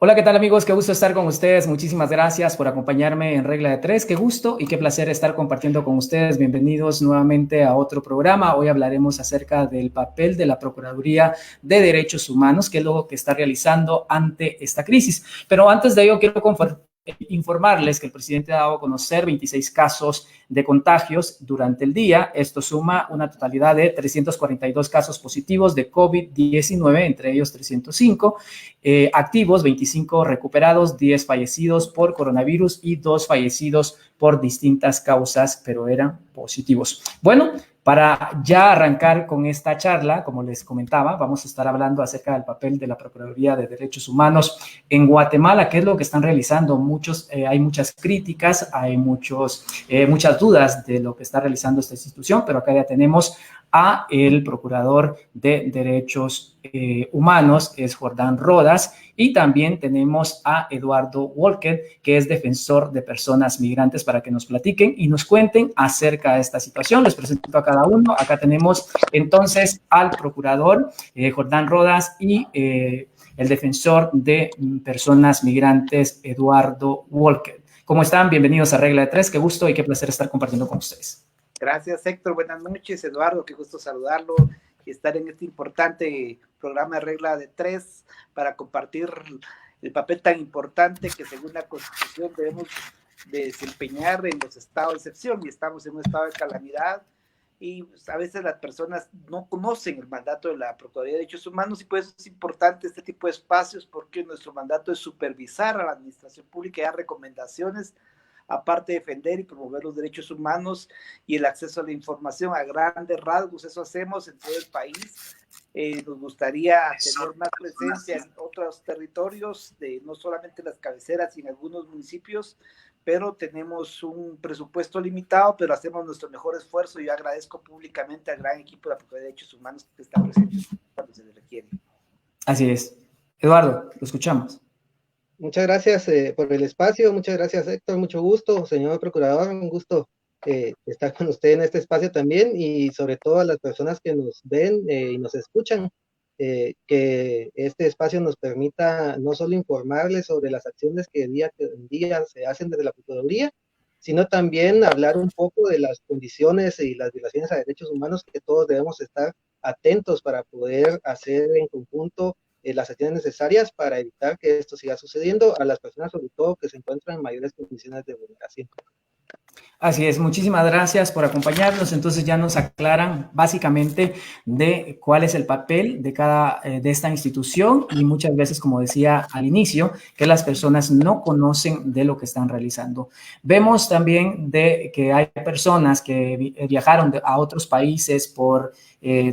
Hola, ¿qué tal amigos? Qué gusto estar con ustedes. Muchísimas gracias por acompañarme en Regla de Tres. Qué gusto y qué placer estar compartiendo con ustedes. Bienvenidos nuevamente a otro programa. Hoy hablaremos acerca del papel de la Procuraduría de Derechos Humanos, que es lo que está realizando ante esta crisis. Pero antes de ello, quiero informarles que el presidente ha dado a conocer 26 casos de contagios durante el día. Esto suma una totalidad de 342 casos positivos de COVID-19, entre ellos 305 activos, 25 recuperados, 10 fallecidos por coronavirus y 2 fallecidos por distintas causas, pero eran positivos. Bueno, para ya arrancar con esta charla, como les comentaba, vamos a estar hablando acerca del papel de la Procuraduría de Derechos Humanos en Guatemala, qué es lo que están realizando. Hay muchas críticas, hay muchas dudas de lo que está realizando esta institución, pero acá ya tenemos a el Procurador de Derechos Humanos, es Jordán Rodas, y también tenemos a Eduardo Walker, que es defensor de personas migrantes, para que nos platiquen y nos cuenten acerca de esta situación. Les presento a cada uno. Acá tenemos entonces al Procurador Jordán Rodas y el defensor de personas migrantes, Eduardo Walker. ¿Cómo están? Bienvenidos a Regla de Tres. Qué gusto y qué placer estar compartiendo con ustedes. Gracias, Héctor. Buenas noches, Eduardo. Qué gusto saludarlo y estar en este importante programa de Regla de Tres para compartir el papel tan importante que según la Constitución debemos de desempeñar en los estados de excepción, y estamos en un estado de calamidad y pues, a veces las personas no conocen el mandato de la Procuraduría de Derechos Humanos, y por eso es importante este tipo de espacios, porque nuestro mandato es supervisar a la administración pública y dar recomendaciones, aparte de defender y promover los derechos humanos y el acceso a la información a grandes rasgos. Eso hacemos en todo el país. Nos gustaría tener más presencia en otros territorios, no solamente las cabeceras y en algunos municipios, pero tenemos un presupuesto limitado, pero hacemos nuestro mejor esfuerzo. Yo agradezco públicamente al gran equipo de la Procuraduría de Derechos Humanos que está presente cuando se le requiere. Así es. Eduardo, lo escuchamos. Muchas gracias por el espacio, muchas gracias Héctor, mucho gusto, señor Procurador, un gusto estar con usted en este espacio también, y sobre todo a las personas que nos ven y nos escuchan, que este espacio nos permita no solo informarles sobre las acciones que día en día se hacen desde la Procuraduría, sino también hablar un poco de las condiciones y las violaciones a derechos humanos que todos debemos estar atentos para poder hacer en conjunto las acciones necesarias para evitar que esto siga sucediendo a las personas, sobre todo que se encuentran en mayores condiciones de vulneración. Así es, muchísimas gracias por acompañarnos. Entonces ya nos aclaran básicamente de cuál es el papel de esta institución, y muchas veces, como decía al inicio, que las personas no conocen de lo que están realizando. Vemos también de que hay personas que viajaron a otros países por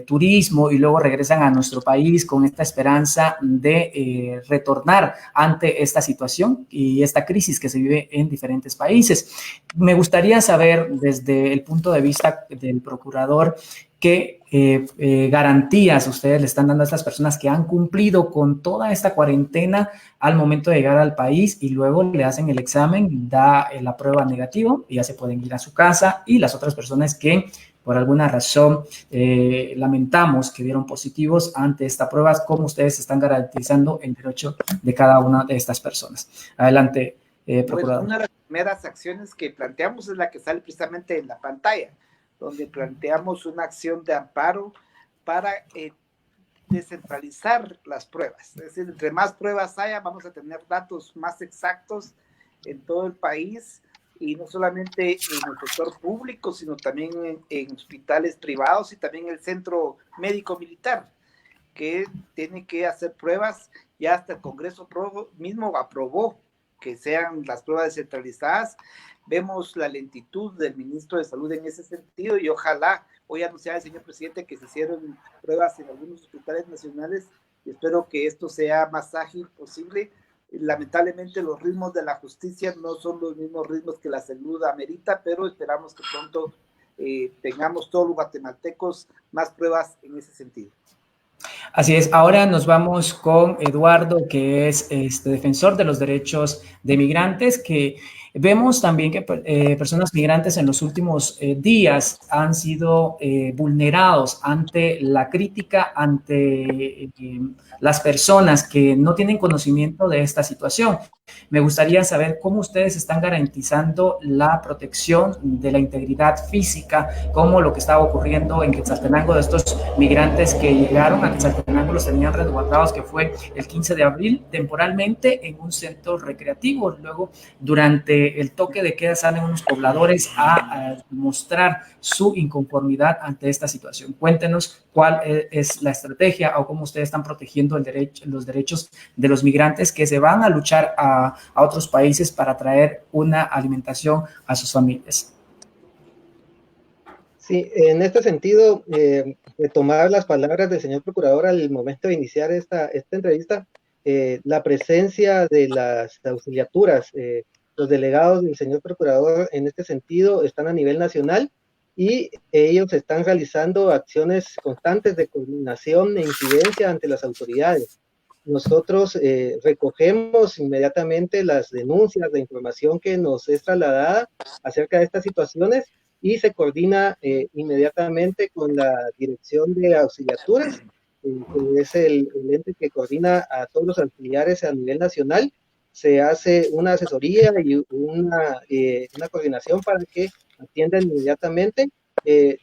turismo y luego regresan a nuestro país con esta esperanza de retornar ante esta situación y esta crisis que se vive en diferentes países. Me gustaría saber, desde el punto de vista del procurador, qué garantías ustedes le están dando a estas personas que han cumplido con toda esta cuarentena al momento de llegar al país y luego le hacen el examen, da la prueba negativa y ya se pueden ir a su casa, y las otras personas que por alguna razón lamentamos que dieron positivos ante esta prueba. ¿Cómo ustedes están garantizando el derecho de cada una de estas personas? Adelante, procurador. Pues una de las primeras acciones que planteamos es la que sale precisamente en la pantalla, donde planteamos una acción de amparo para descentralizar las pruebas. Es decir, entre más pruebas haya, vamos a tener datos más exactos en todo el país, y no solamente en el sector público, sino también en hospitales privados y también el Centro Médico Militar, que tiene que hacer pruebas. Ya hasta el Congreso mismo aprobó que sean las pruebas descentralizadas. Vemos la lentitud del ministro de Salud en ese sentido, y ojalá hoy anunciara el señor presidente que se hicieron pruebas en algunos hospitales nacionales, y espero que esto sea más ágil posible. Lamentablemente los ritmos de la justicia no son los mismos ritmos que la salud amerita, pero esperamos que pronto tengamos todos los guatemaltecos más pruebas en ese sentido. Así es. Ahora nos vamos con Eduardo, que es defensor de los derechos de migrantes, que Vemos también que personas migrantes en los últimos días han sido vulnerados ante la crítica, ante las personas que no tienen conocimiento de esta situación. Me gustaría saber cómo ustedes están garantizando la protección de la integridad física, como lo que estaba ocurriendo en Quetzaltenango, de estos migrantes que llegaron a Quetzaltenango, los tenían resguardados, que fue el 15 de abril, temporalmente en un centro recreativo. Luego, durante el toque de queda, salen unos pobladores a mostrar su inconformidad ante esta situación. Cuéntenos cuál es la estrategia o cómo ustedes están protegiendo los derechos de los migrantes que se van a luchar a otros países para traer una alimentación a sus familias. Sí, en este sentido, retomar las palabras del señor procurador al momento de iniciar esta entrevista, la presencia de las auxiliaturas, los delegados del señor procurador en este sentido están a nivel nacional y ellos están realizando acciones constantes de coordinación e incidencia ante las autoridades. Nosotros recogemos inmediatamente las denuncias, la información que nos es trasladada acerca de estas situaciones y se coordina inmediatamente con la Dirección de Auxiliaturas, que es el ente que coordina a todos los auxiliares a nivel nacional. Se hace una asesoría y una coordinación para que atiendan inmediatamente,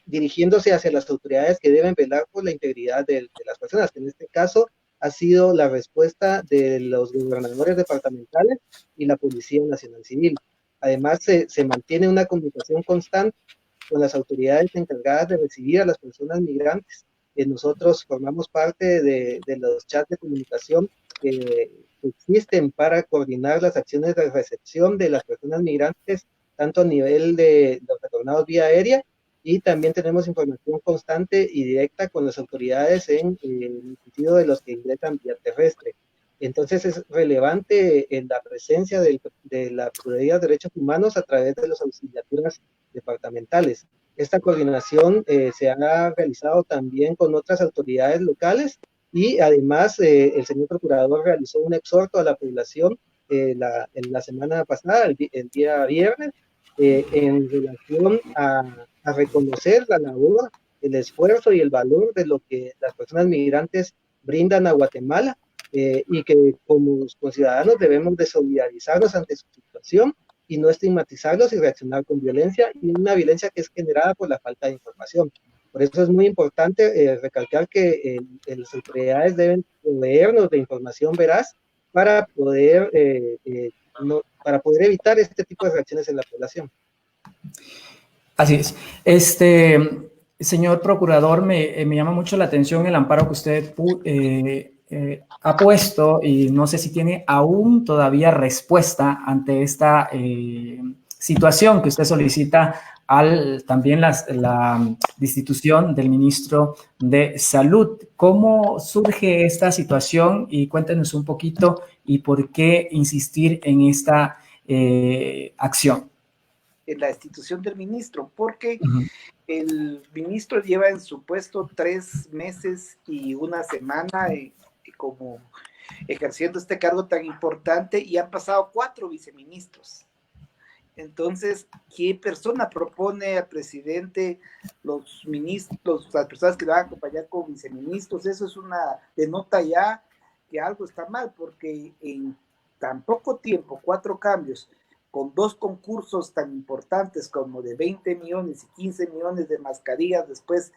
dirigiéndose hacia las autoridades que deben velar por la integridad de las personas, que en este caso ha sido la respuesta de los gobernadores departamentales y la Policía Nacional Civil. Además, se mantiene una comunicación constante con las autoridades encargadas de recibir a las personas migrantes. Nosotros formamos parte de los chats de comunicación que existen para coordinar las acciones de recepción de las personas migrantes, tanto a nivel de los retornados vía aérea, y también tenemos información constante y directa con las autoridades en el sentido de los que ingresan vía terrestre. Entonces es relevante en la presencia de la Procuraduría de Derechos Humanos a través de las auxiliaturas departamentales. Esta coordinación se ha realizado también con otras autoridades locales y además el señor procurador realizó un exhorto a la población en la semana pasada, el día viernes, en relación a reconocer la labor, el esfuerzo y el valor de lo que las personas migrantes brindan a Guatemala, y que como conciudadanos debemos de solidarizarnos ante su situación y no estigmatizarlos y reaccionar con violencia, y una violencia que es generada por la falta de información. Por eso es muy importante recalcar que las autoridades deben proveernos de información veraz para poder, para poder evitar este tipo de reacciones en la población. Así es. Señor procurador, me llama mucho la atención el amparo que usted ha puesto, y no sé si tiene aún todavía respuesta ante esta situación que usted solicita también la destitución del ministro de Salud. ¿Cómo surge esta situación? Y cuéntenos un poquito y por qué insistir en esta acción. En la destitución del ministro, porque el ministro lleva en su puesto 3 meses y una semana como ejerciendo este cargo tan importante, y han pasado 4 viceministros. Entonces, ¿qué persona propone al presidente los ministros, las personas que lo van a acompañar como viceministros? Eso es denota ya que algo está mal, porque en tan poco tiempo, 4 cambios, con 2 concursos tan importantes como de 20 millones y 15 millones de mascarillas después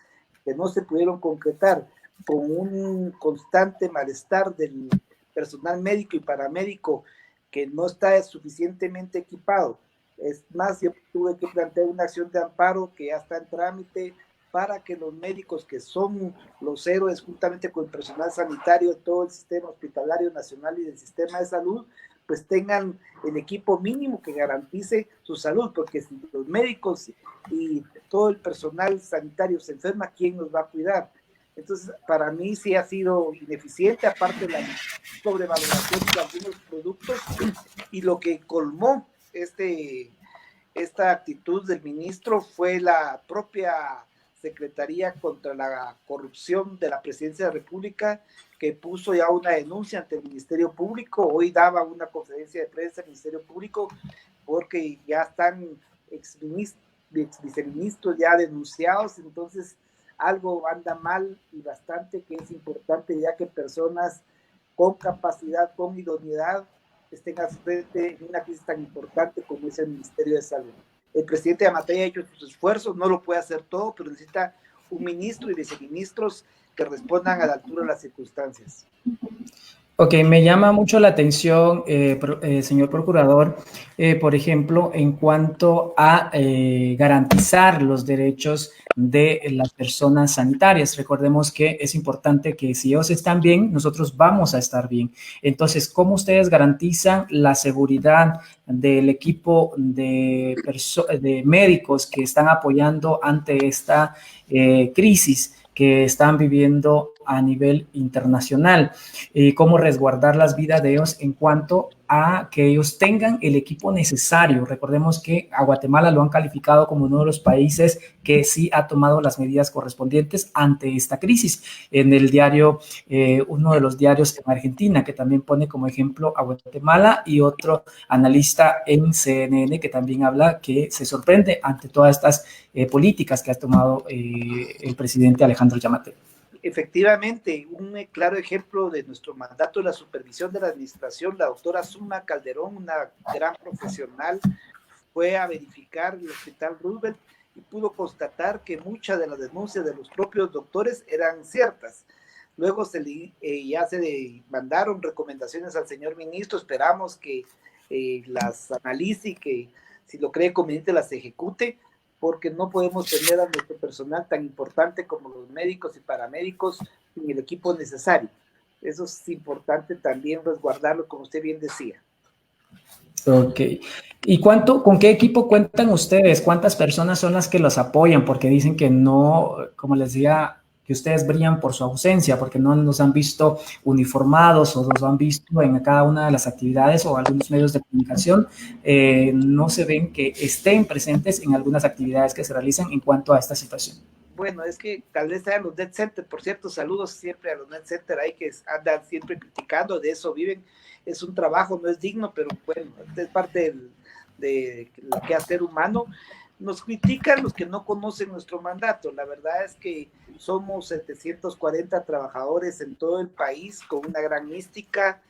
que no se pudieron concretar, con un constante malestar del personal médico y paramédico que no está suficientemente equipado. Es más, yo tuve que plantear una acción de amparo que ya está en trámite para que los médicos, que son los héroes juntamente con el personal sanitario de todo el sistema hospitalario nacional y del sistema de salud, pues tengan el equipo mínimo que garantice su salud, porque si los médicos y todo el personal sanitario se enferma, ¿quién nos va a cuidar? Entonces, para mí sí ha sido ineficiente, aparte de la sobrevaloración de algunos productos, y lo que colmó esta actitud del ministro fue la propia Secretaría contra la Corrupción de la Presidencia de la República, que puso ya una denuncia ante el Ministerio Público. Hoy daba una conferencia de prensa el Ministerio Público porque ya están viceministros ya denunciados, entonces algo anda mal y bastante, que es importante ya que personas con capacidad, con idoneidad, estén al frente en una crisis tan importante como es el Ministerio de Salud. El presidente Yamatei ha hecho sus esfuerzos, no lo puede hacer todo, pero necesita un ministro y viceministros que respondan a la altura de las circunstancias. Ok, me llama mucho la atención, señor procurador, por ejemplo, en cuanto a garantizar los derechos de las personas sanitarias. Recordemos que es importante que si ellos están bien, nosotros vamos a estar bien. Entonces, ¿cómo ustedes garantizan la seguridad del equipo de médicos que están apoyando ante esta crisis que están viviendo a nivel internacional? Cómo resguardar las vidas de ellos en cuanto a que ellos tengan el equipo necesario. Recordemos que a Guatemala lo han calificado como uno de los países que sí ha tomado las medidas correspondientes ante esta crisis. En el diario, uno de los diarios en Argentina, que también pone como ejemplo a Guatemala, y otro analista en CNN que también habla que se sorprende ante todas estas políticas que ha tomado el presidente Alejandro Yamatei. Efectivamente, un claro ejemplo de nuestro mandato de la supervisión de la administración, la doctora Suma Calderón, una gran profesional, fue a verificar el Hospital Roosevelt y pudo constatar que muchas de las denuncias de los propios doctores eran ciertas. Luego ya se mandaron recomendaciones al señor ministro, esperamos que las analice y que si lo cree conveniente las ejecute, porque no podemos tener a nuestro personal tan importante como los médicos y paramédicos sin el equipo necesario. Eso es importante también resguardarlo, como usted bien decía. Ok. ¿Y con qué equipo cuentan ustedes? ¿Cuántas personas son las que los apoyan? Porque dicen que no, como les decía, que ustedes brillan por su ausencia, porque no nos han visto uniformados o los han visto en cada una de las actividades o algunos medios de comunicación. No se ven que estén presentes en algunas actividades que se realizan en cuanto a esta situación. Bueno, es que tal vez sean los net center, por cierto, saludos siempre a los net center, hay que andan siempre criticando, de eso viven, es un trabajo, no es digno, pero bueno, es parte de lo que hacer humano. Nos critican los que no conocen nuestro mandato, la verdad es que somos 740 trabajadores en todo el país, con una gran mística,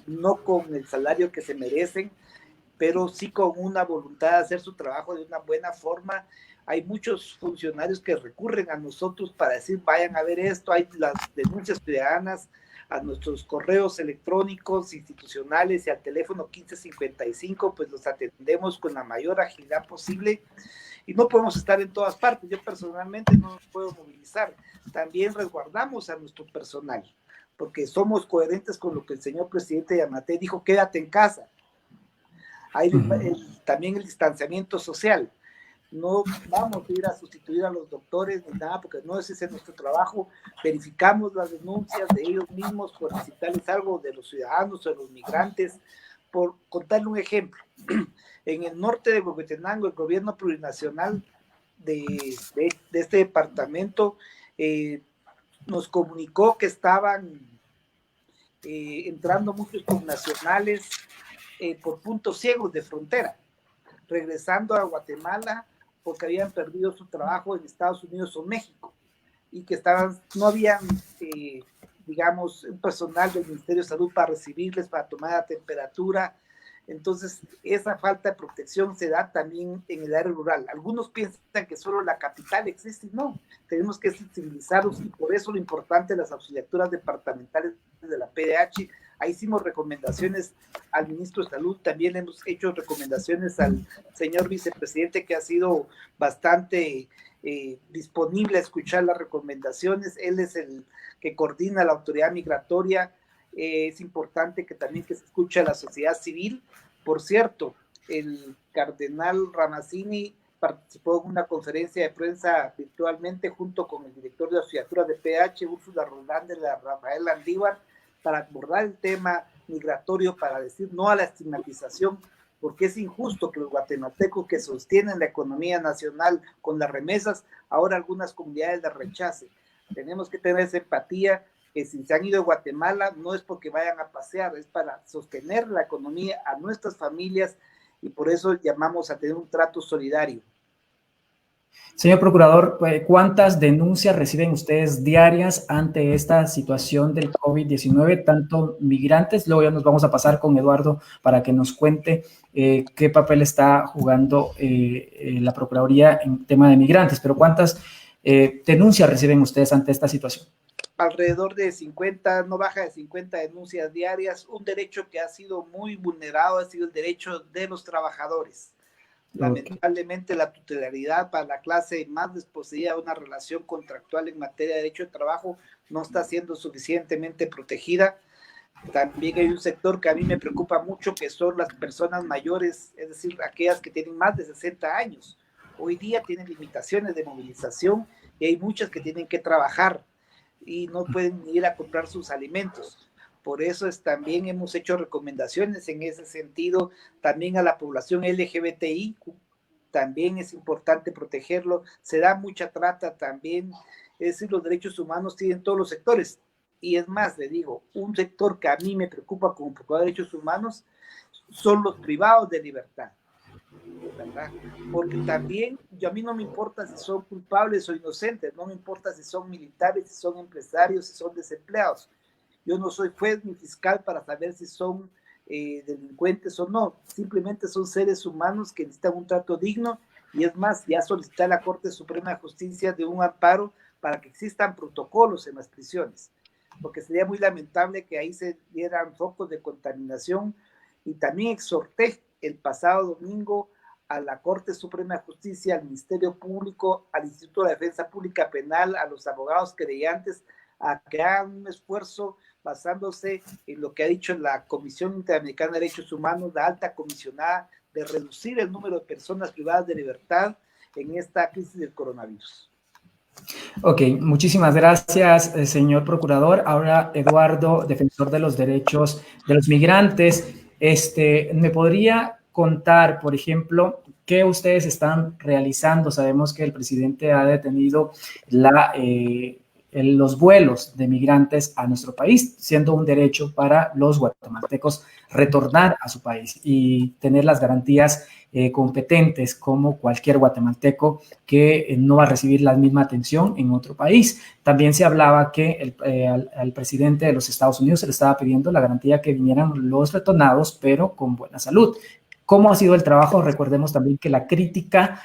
no con el salario que se merecen, pero sí con una voluntad de hacer su trabajo de una buena forma. Hay muchos funcionarios que recurren a nosotros para decir, vayan a ver esto, hay las denuncias ciudadanas a nuestros correos electrónicos institucionales y al teléfono 1555, pues los atendemos con la mayor agilidad posible y no podemos estar en todas partes. Yo personalmente no puedo movilizar. También resguardamos a nuestro personal, porque somos coherentes con lo que el señor presidente Yamatei dijo, quédate en casa. Hay también el distanciamiento social. No vamos a ir a sustituir a los doctores ni nada, porque no es ese nuestro trabajo. Verificamos las denuncias de ellos mismos por necesitarles algo de los ciudadanos o de los migrantes. Por contarle un ejemplo, en el norte de Huehuetenango, el gobierno plurinacional de este departamento nos comunicó que estaban entrando muchos connacionales por puntos ciegos de frontera, regresando a Guatemala porque habían perdido su trabajo en Estados Unidos o México y que no habían, digamos, un personal del Ministerio de Salud para recibirles, para tomar la temperatura. Entonces, esa falta de protección se da también en el área rural. Algunos piensan que solo la capital existe, no, tenemos que sensibilizarlos y por eso lo importante de las auxiliaturas departamentales de la PDH. Ahí hicimos recomendaciones al ministro de Salud, también le hemos hecho recomendaciones al señor vicepresidente, que ha sido bastante disponible a escuchar las recomendaciones. Él es el que coordina la autoridad migratoria. Es importante que también que se escuche a la sociedad civil. Por cierto, el cardenal Ramazzini participó en una conferencia de prensa virtualmente junto con el director de auxiliaturas de PH, Úrsula Roldán, de la Rafael Landívar, para abordar el tema migratorio, para decir no a la estigmatización, porque es injusto que los guatemaltecos que sostienen la economía nacional con las remesas, ahora algunas comunidades las rechacen. Tenemos que tener esa empatía, que si se han ido a Guatemala no es porque vayan a pasear, es para sostener la economía a nuestras familias y por eso llamamos a tener un trato solidario. Señor Procurador, ¿cuántas denuncias reciben ustedes diarias ante esta situación del COVID-19, tanto migrantes? Luego ya nos vamos a pasar con Eduardo para que nos cuente qué papel está jugando la Procuraduría en tema de migrantes, pero ¿cuántas denuncias reciben ustedes ante esta situación? Alrededor de 50, no baja de 50 denuncias diarias. Un derecho que ha sido muy vulnerado ha sido el derecho de los trabajadores. Lamentablemente, la tutelaridad para la clase más desposeída de una relación contractual en materia de derecho de trabajo no está siendo suficientemente protegida. También hay un sector que a mí me preocupa mucho, que son las personas mayores, es decir, aquellas que tienen más de 60 años. Hoy día tienen limitaciones de movilización y hay muchas que tienen que trabajar y no pueden ir a comprar sus alimentos. Por eso también hemos hecho recomendaciones en ese sentido, también a la población LGBTI, también es importante protegerlo. Se da mucha trata también, es decir, los derechos humanos tienen todos los sectores. Y es más, le digo, un sector que a mí me preocupa como procurador de derechos humanos son los privados de libertad, ¿verdad? Porque también a mí no me importa si son culpables o inocentes, no me importa si son militares, si son empresarios, si son desempleados. Yo no soy juez ni fiscal para saber si son delincuentes o no. Simplemente son seres humanos que necesitan un trato digno, y es más, ya solicité a la Corte Suprema de Justicia de un amparo para que existan protocolos en las prisiones, porque sería muy lamentable que ahí se dieran focos de contaminación. Y también exhorté el pasado domingo a la Corte Suprema de Justicia, al Ministerio Público, al Instituto de Defensa Pública Penal, a los abogados querellantes, a que hagan un esfuerzo basándose en lo que ha dicho la Comisión Interamericana de Derechos Humanos, la alta comisionada, de reducir el número de personas privadas de libertad en esta crisis del coronavirus. Ok, muchísimas gracias, señor Procurador. Ahora, Eduardo, defensor de los derechos de los migrantes, ¿me podría contar, por ejemplo, qué ustedes están realizando? Sabemos que el presidente ha detenido los vuelos de migrantes a nuestro país, siendo un derecho para los guatemaltecos retornar a su país y tener las garantías competentes como cualquier guatemalteco que no va a recibir la misma atención en otro país. También se hablaba que al presidente de los Estados Unidos se le estaba pidiendo la garantía que vinieran los retornados, pero con buena salud. ¿Cómo ha sido el trabajo? Recordemos también que la crítica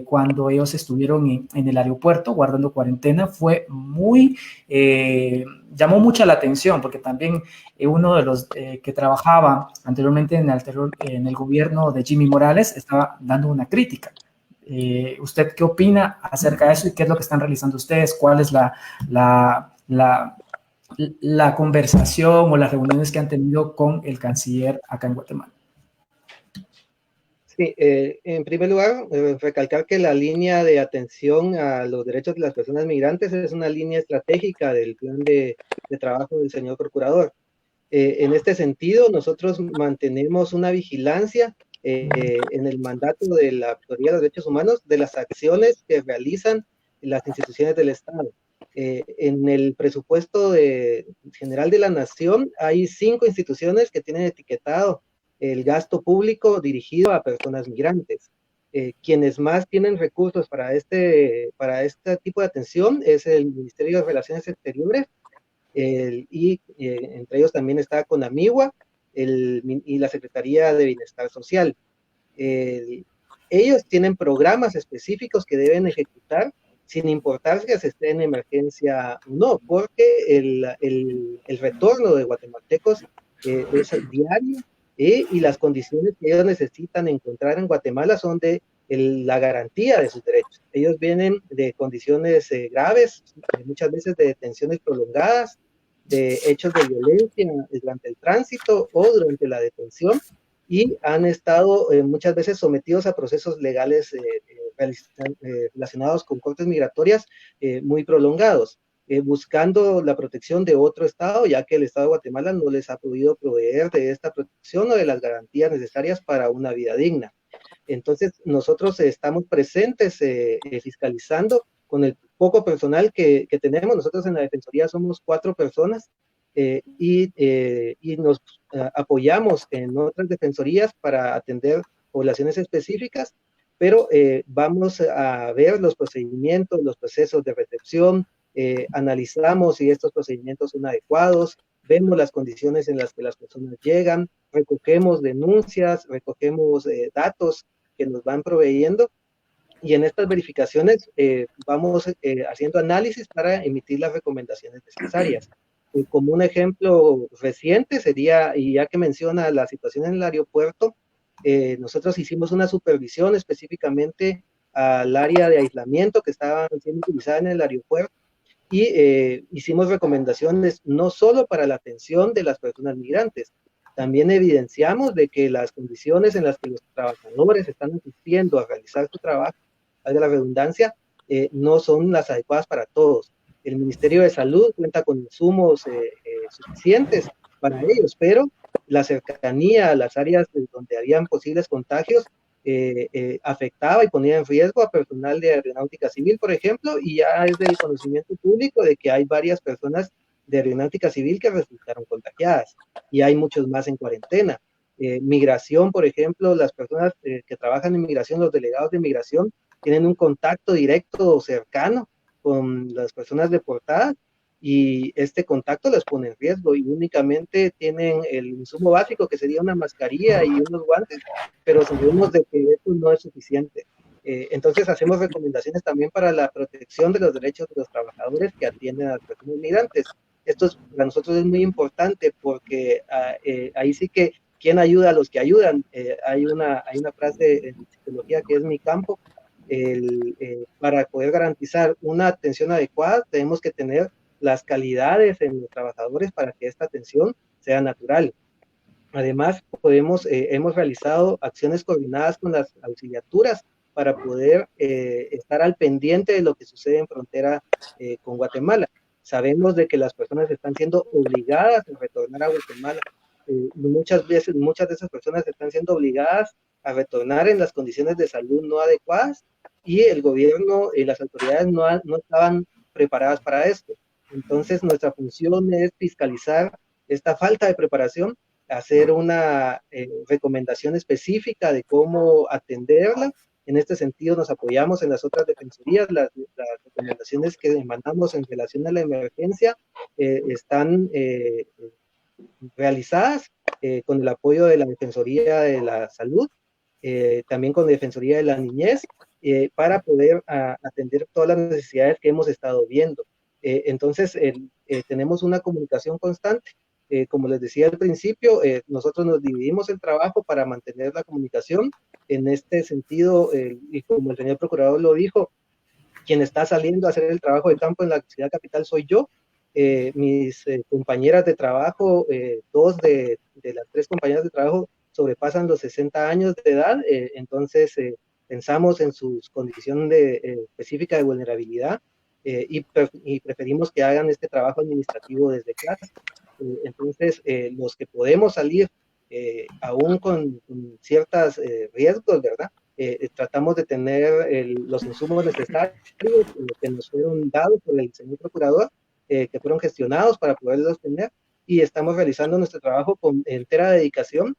cuando ellos estuvieron en el aeropuerto guardando cuarentena fue llamó mucha la atención, porque también uno de los que trabajaba anteriormente en el gobierno de Jimmy Morales estaba dando una crítica. ¿Usted qué opina acerca de eso y qué es lo que están realizando ustedes? ¿Cuál es la conversación o las reuniones que han tenido con el canciller acá en Guatemala? Sí, en primer lugar, recalcar que la línea de atención a los derechos de las personas migrantes es una línea estratégica del plan de trabajo del señor Procurador. En este sentido, nosotros mantenemos una vigilancia en el mandato de la Procuraduría de los Derechos Humanos de las acciones que realizan las instituciones del Estado. En el presupuesto general de la Nación hay 5 instituciones que tienen etiquetado el gasto público dirigido a personas migrantes. Quienes más tienen recursos para este tipo de atención es el Ministerio de Relaciones Exteriores, y entre ellos también está CONAMIGUA y la Secretaría de Bienestar Social. Ellos tienen programas específicos que deben ejecutar sin importar si se esté en emergencia o no, porque el retorno de guatemaltecos es diario, y las condiciones que ellos necesitan encontrar en Guatemala son de la garantía de sus derechos. Ellos vienen de condiciones graves, muchas veces de detenciones prolongadas, de hechos de violencia durante el tránsito o durante la detención, y han estado muchas veces sometidos a procesos legales relacionados con cortes migratorias muy prolongados, buscando la protección de otro Estado, ya que el Estado de Guatemala no les ha podido proveer de esta protección o de las garantías necesarias para una vida digna. Entonces, nosotros estamos presentes fiscalizando con el poco personal que tenemos. Nosotros en la Defensoría somos 4 personas y nos apoyamos en otras defensorías para atender poblaciones específicas, pero vamos a ver los procedimientos, los procesos de recepción, analizamos si estos procedimientos son adecuados, vemos las condiciones en las que las personas llegan, recogemos denuncias, recogemos datos que nos van proveyendo, y en estas verificaciones vamos haciendo análisis para emitir las recomendaciones necesarias. Como un ejemplo reciente sería, y ya que menciona la situación en el aeropuerto, nosotros hicimos una supervisión específicamente al área de aislamiento que estaba siendo utilizada en el aeropuerto, y hicimos recomendaciones no solo para la atención de las personas migrantes, también evidenciamos de que las condiciones en las que los trabajadores están asistiendo a realizar su trabajo, valga la redundancia, no son las adecuadas para todos. El Ministerio de Salud cuenta con insumos suficientes para ellos, pero la cercanía a las áreas donde habían posibles contagios afectaba y ponía en riesgo a personal de aeronáutica civil, por ejemplo, y ya es del conocimiento público de que hay varias personas de aeronáutica civil que resultaron contagiadas y hay muchos más en cuarentena. Migración, por ejemplo, las personas que trabajan en migración, los delegados de migración, tienen un contacto directo o cercano con las personas deportadas y este contacto les pone en riesgo y únicamente tienen el insumo básico que sería una mascarilla y unos guantes, pero sabemos de que esto no es suficiente. Entonces hacemos recomendaciones también para la protección de los derechos de los trabajadores que atienden a las personas migrantes. Esto para nosotros es muy importante porque ahí sí que ¿quién ayuda a los que ayudan? Hay una frase en psicología que es mi campo. Para poder garantizar una atención adecuada tenemos que tener las calidades en los trabajadores para que esta atención sea natural. Además, hemos realizado acciones coordinadas con las auxiliaturas para poder estar al pendiente de lo que sucede en frontera con Guatemala. Sabemos de que las personas están siendo obligadas a retornar a Guatemala. Muchas de esas personas están siendo obligadas a retornar en las condiciones de salud no adecuadas y el gobierno y las autoridades no estaban preparadas para esto. Entonces, nuestra función es fiscalizar esta falta de preparación, hacer una recomendación específica de cómo atenderla. En este sentido, nos apoyamos en las otras defensorías. Las recomendaciones que mandamos en relación a la emergencia están realizadas con el apoyo de la Defensoría de la Salud, también con la Defensoría de la Niñez, para poder atender todas las necesidades que hemos estado viendo. Entonces, tenemos una comunicación constante. Como les decía al principio, nosotros nos dividimos el trabajo para mantener la comunicación. En este sentido, y como el señor procurador lo dijo, quien está saliendo a hacer el trabajo de campo en la ciudad capital soy yo. Mis compañeras de trabajo, dos de las tres compañeras de trabajo sobrepasan los 60 años de edad, entonces pensamos en su condición específica de vulnerabilidad y preferimos que hagan este trabajo administrativo desde casa. Entonces, los que podemos salir, aún con ciertos riesgos, ¿verdad? Tratamos de tener los insumos necesarios que nos fueron dados por el señor procurador, que fueron gestionados para poderlos tener, y estamos realizando nuestro trabajo con entera dedicación.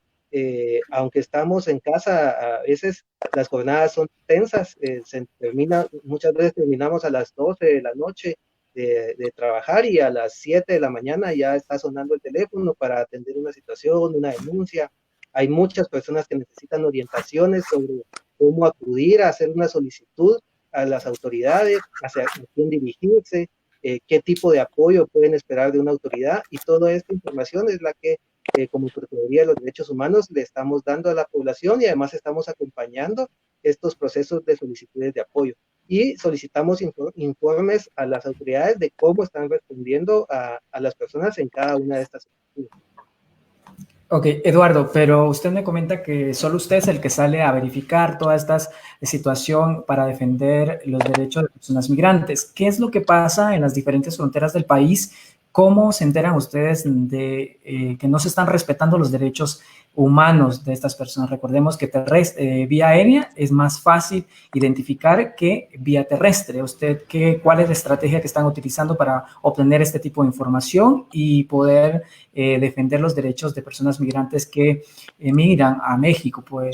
Aunque estamos en casa, a veces las jornadas son tensas, muchas veces terminamos a las 12 de la noche de trabajar y a las 7 de la mañana ya está sonando el teléfono para atender una situación, una denuncia. Hay muchas personas que necesitan orientaciones sobre cómo acudir a hacer una solicitud a las autoridades, hacia quién dirigirse, qué tipo de apoyo pueden esperar de una autoridad, y toda esta información es la que como Procuraduría de los Derechos Humanos le estamos dando a la población, y además estamos acompañando estos procesos de solicitudes de apoyo y solicitamos informes a las autoridades de cómo están respondiendo a las personas en cada una de estas solicitudes. Ok, Eduardo, pero usted me comenta que solo usted es el que sale a verificar toda esta situación para defender los derechos de personas migrantes. ¿Qué es lo que pasa en las diferentes fronteras del país ¿cómo se enteran ustedes de que no se están respetando los derechos humanos de estas personas? Recordemos que vía aérea es más fácil identificar que vía terrestre. ¿Cuál es la estrategia que están utilizando para obtener este tipo de información y poder defender los derechos de personas migrantes que emigran a México, pues,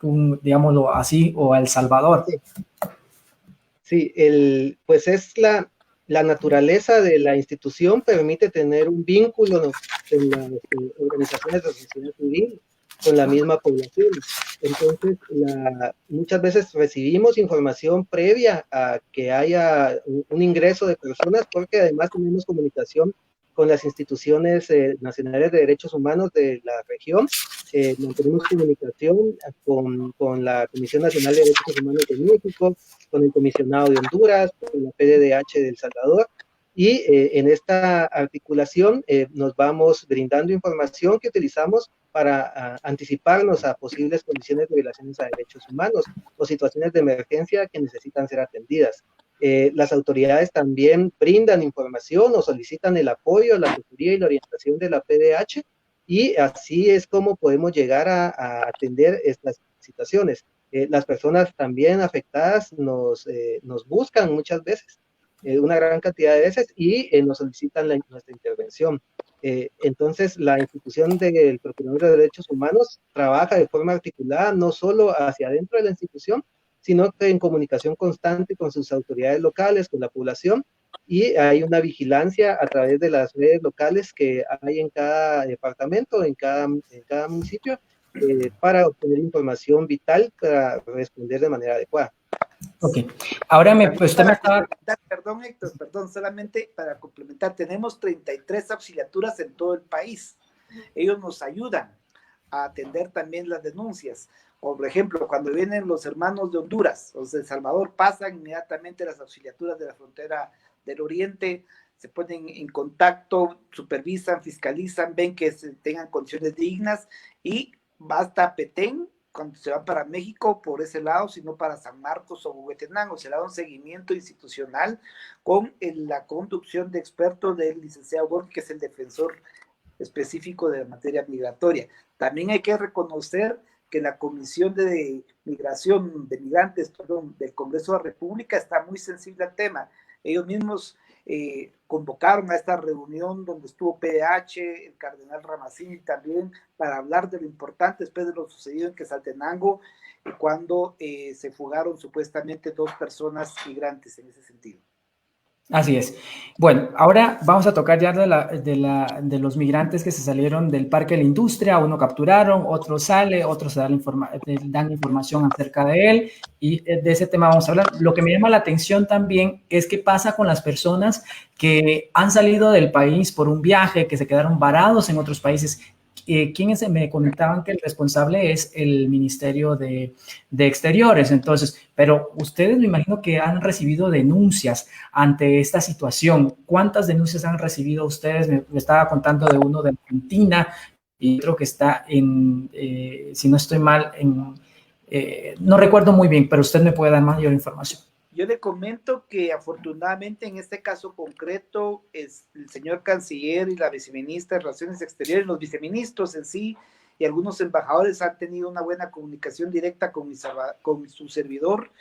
digámoslo así, o a El Salvador? Sí, pues es la naturaleza de la institución permite tener un vínculo en las organizaciones de la sociedad civil con la misma población. Entonces, muchas veces recibimos información previa a que haya un ingreso de personas, porque además tenemos comunicación con las instituciones nacionales de derechos humanos de la región. Mantenemos comunicación con la Comisión Nacional de Derechos Humanos de México, con el Comisionado de Honduras, con la PDDH de El Salvador, y en esta articulación nos vamos brindando información que utilizamos para anticiparnos a posibles condiciones de violaciones a derechos humanos o situaciones de emergencia que necesitan ser atendidas. Las autoridades también brindan información o solicitan el apoyo, la asesoría y la orientación de la PDH, y así es como podemos llegar a atender estas situaciones. Las personas también afectadas nos buscan muchas veces, una gran cantidad de veces, y nos solicitan nuestra intervención. Entonces, la institución del Procurador de Derechos Humanos trabaja de forma articulada, no solo hacia adentro de la institución, sino que en comunicación constante con sus autoridades locales, con la población, y hay una vigilancia a través de las redes locales que hay en cada departamento, en cada municipio, para obtener información vital para responder de manera adecuada. Ok, ahora usted me estaba... Perdón, Héctor, perdón, solamente para complementar, tenemos 33 auxiliaturas en todo el país. Ellos nos ayudan a atender también las denuncias. Por ejemplo, cuando vienen los hermanos de Honduras, los de El Salvador, pasan inmediatamente las auxiliaturas de la frontera del Oriente, se ponen en contacto, supervisan, fiscalizan, ven que tengan condiciones dignas, y basta Petén cuando se va para México por ese lado, sino para San Marcos o Huehuetenango. Se da un seguimiento institucional con la conducción de expertos del licenciado Borges, que es el defensor específico de la materia migratoria. También hay que reconocer que la Comisión de Migración de Migrantes, del Congreso de la República está muy sensible al tema. Ellos mismos convocaron a esta reunión donde estuvo PDH, el cardenal Ramazzini también, para hablar de lo importante después de lo sucedido en Quetzaltenango, cuando se fugaron supuestamente 2 personas migrantes en ese sentido. Así es. Bueno, ahora vamos a tocar ya de los migrantes que se salieron del Parque de la Industria. Uno capturaron, otro sale, otros dan información acerca de él, y de ese tema vamos a hablar. Lo que me llama la atención también es qué pasa con las personas que han salido del país por un viaje, que se quedaron varados en otros países. Quienes me comentaban que el responsable es el Ministerio de Exteriores. Entonces, pero ustedes me imagino que han recibido denuncias ante esta situación. ¿Cuántas denuncias han recibido ustedes? Me estaba contando de uno de Argentina, y creo que está si no estoy mal, no recuerdo muy bien, pero usted me puede dar mayor información. Yo le comento que afortunadamente en este caso concreto es el señor canciller y la viceministra de Relaciones Exteriores, los viceministros en sí y algunos embajadores han tenido una buena comunicación directa con su servidor.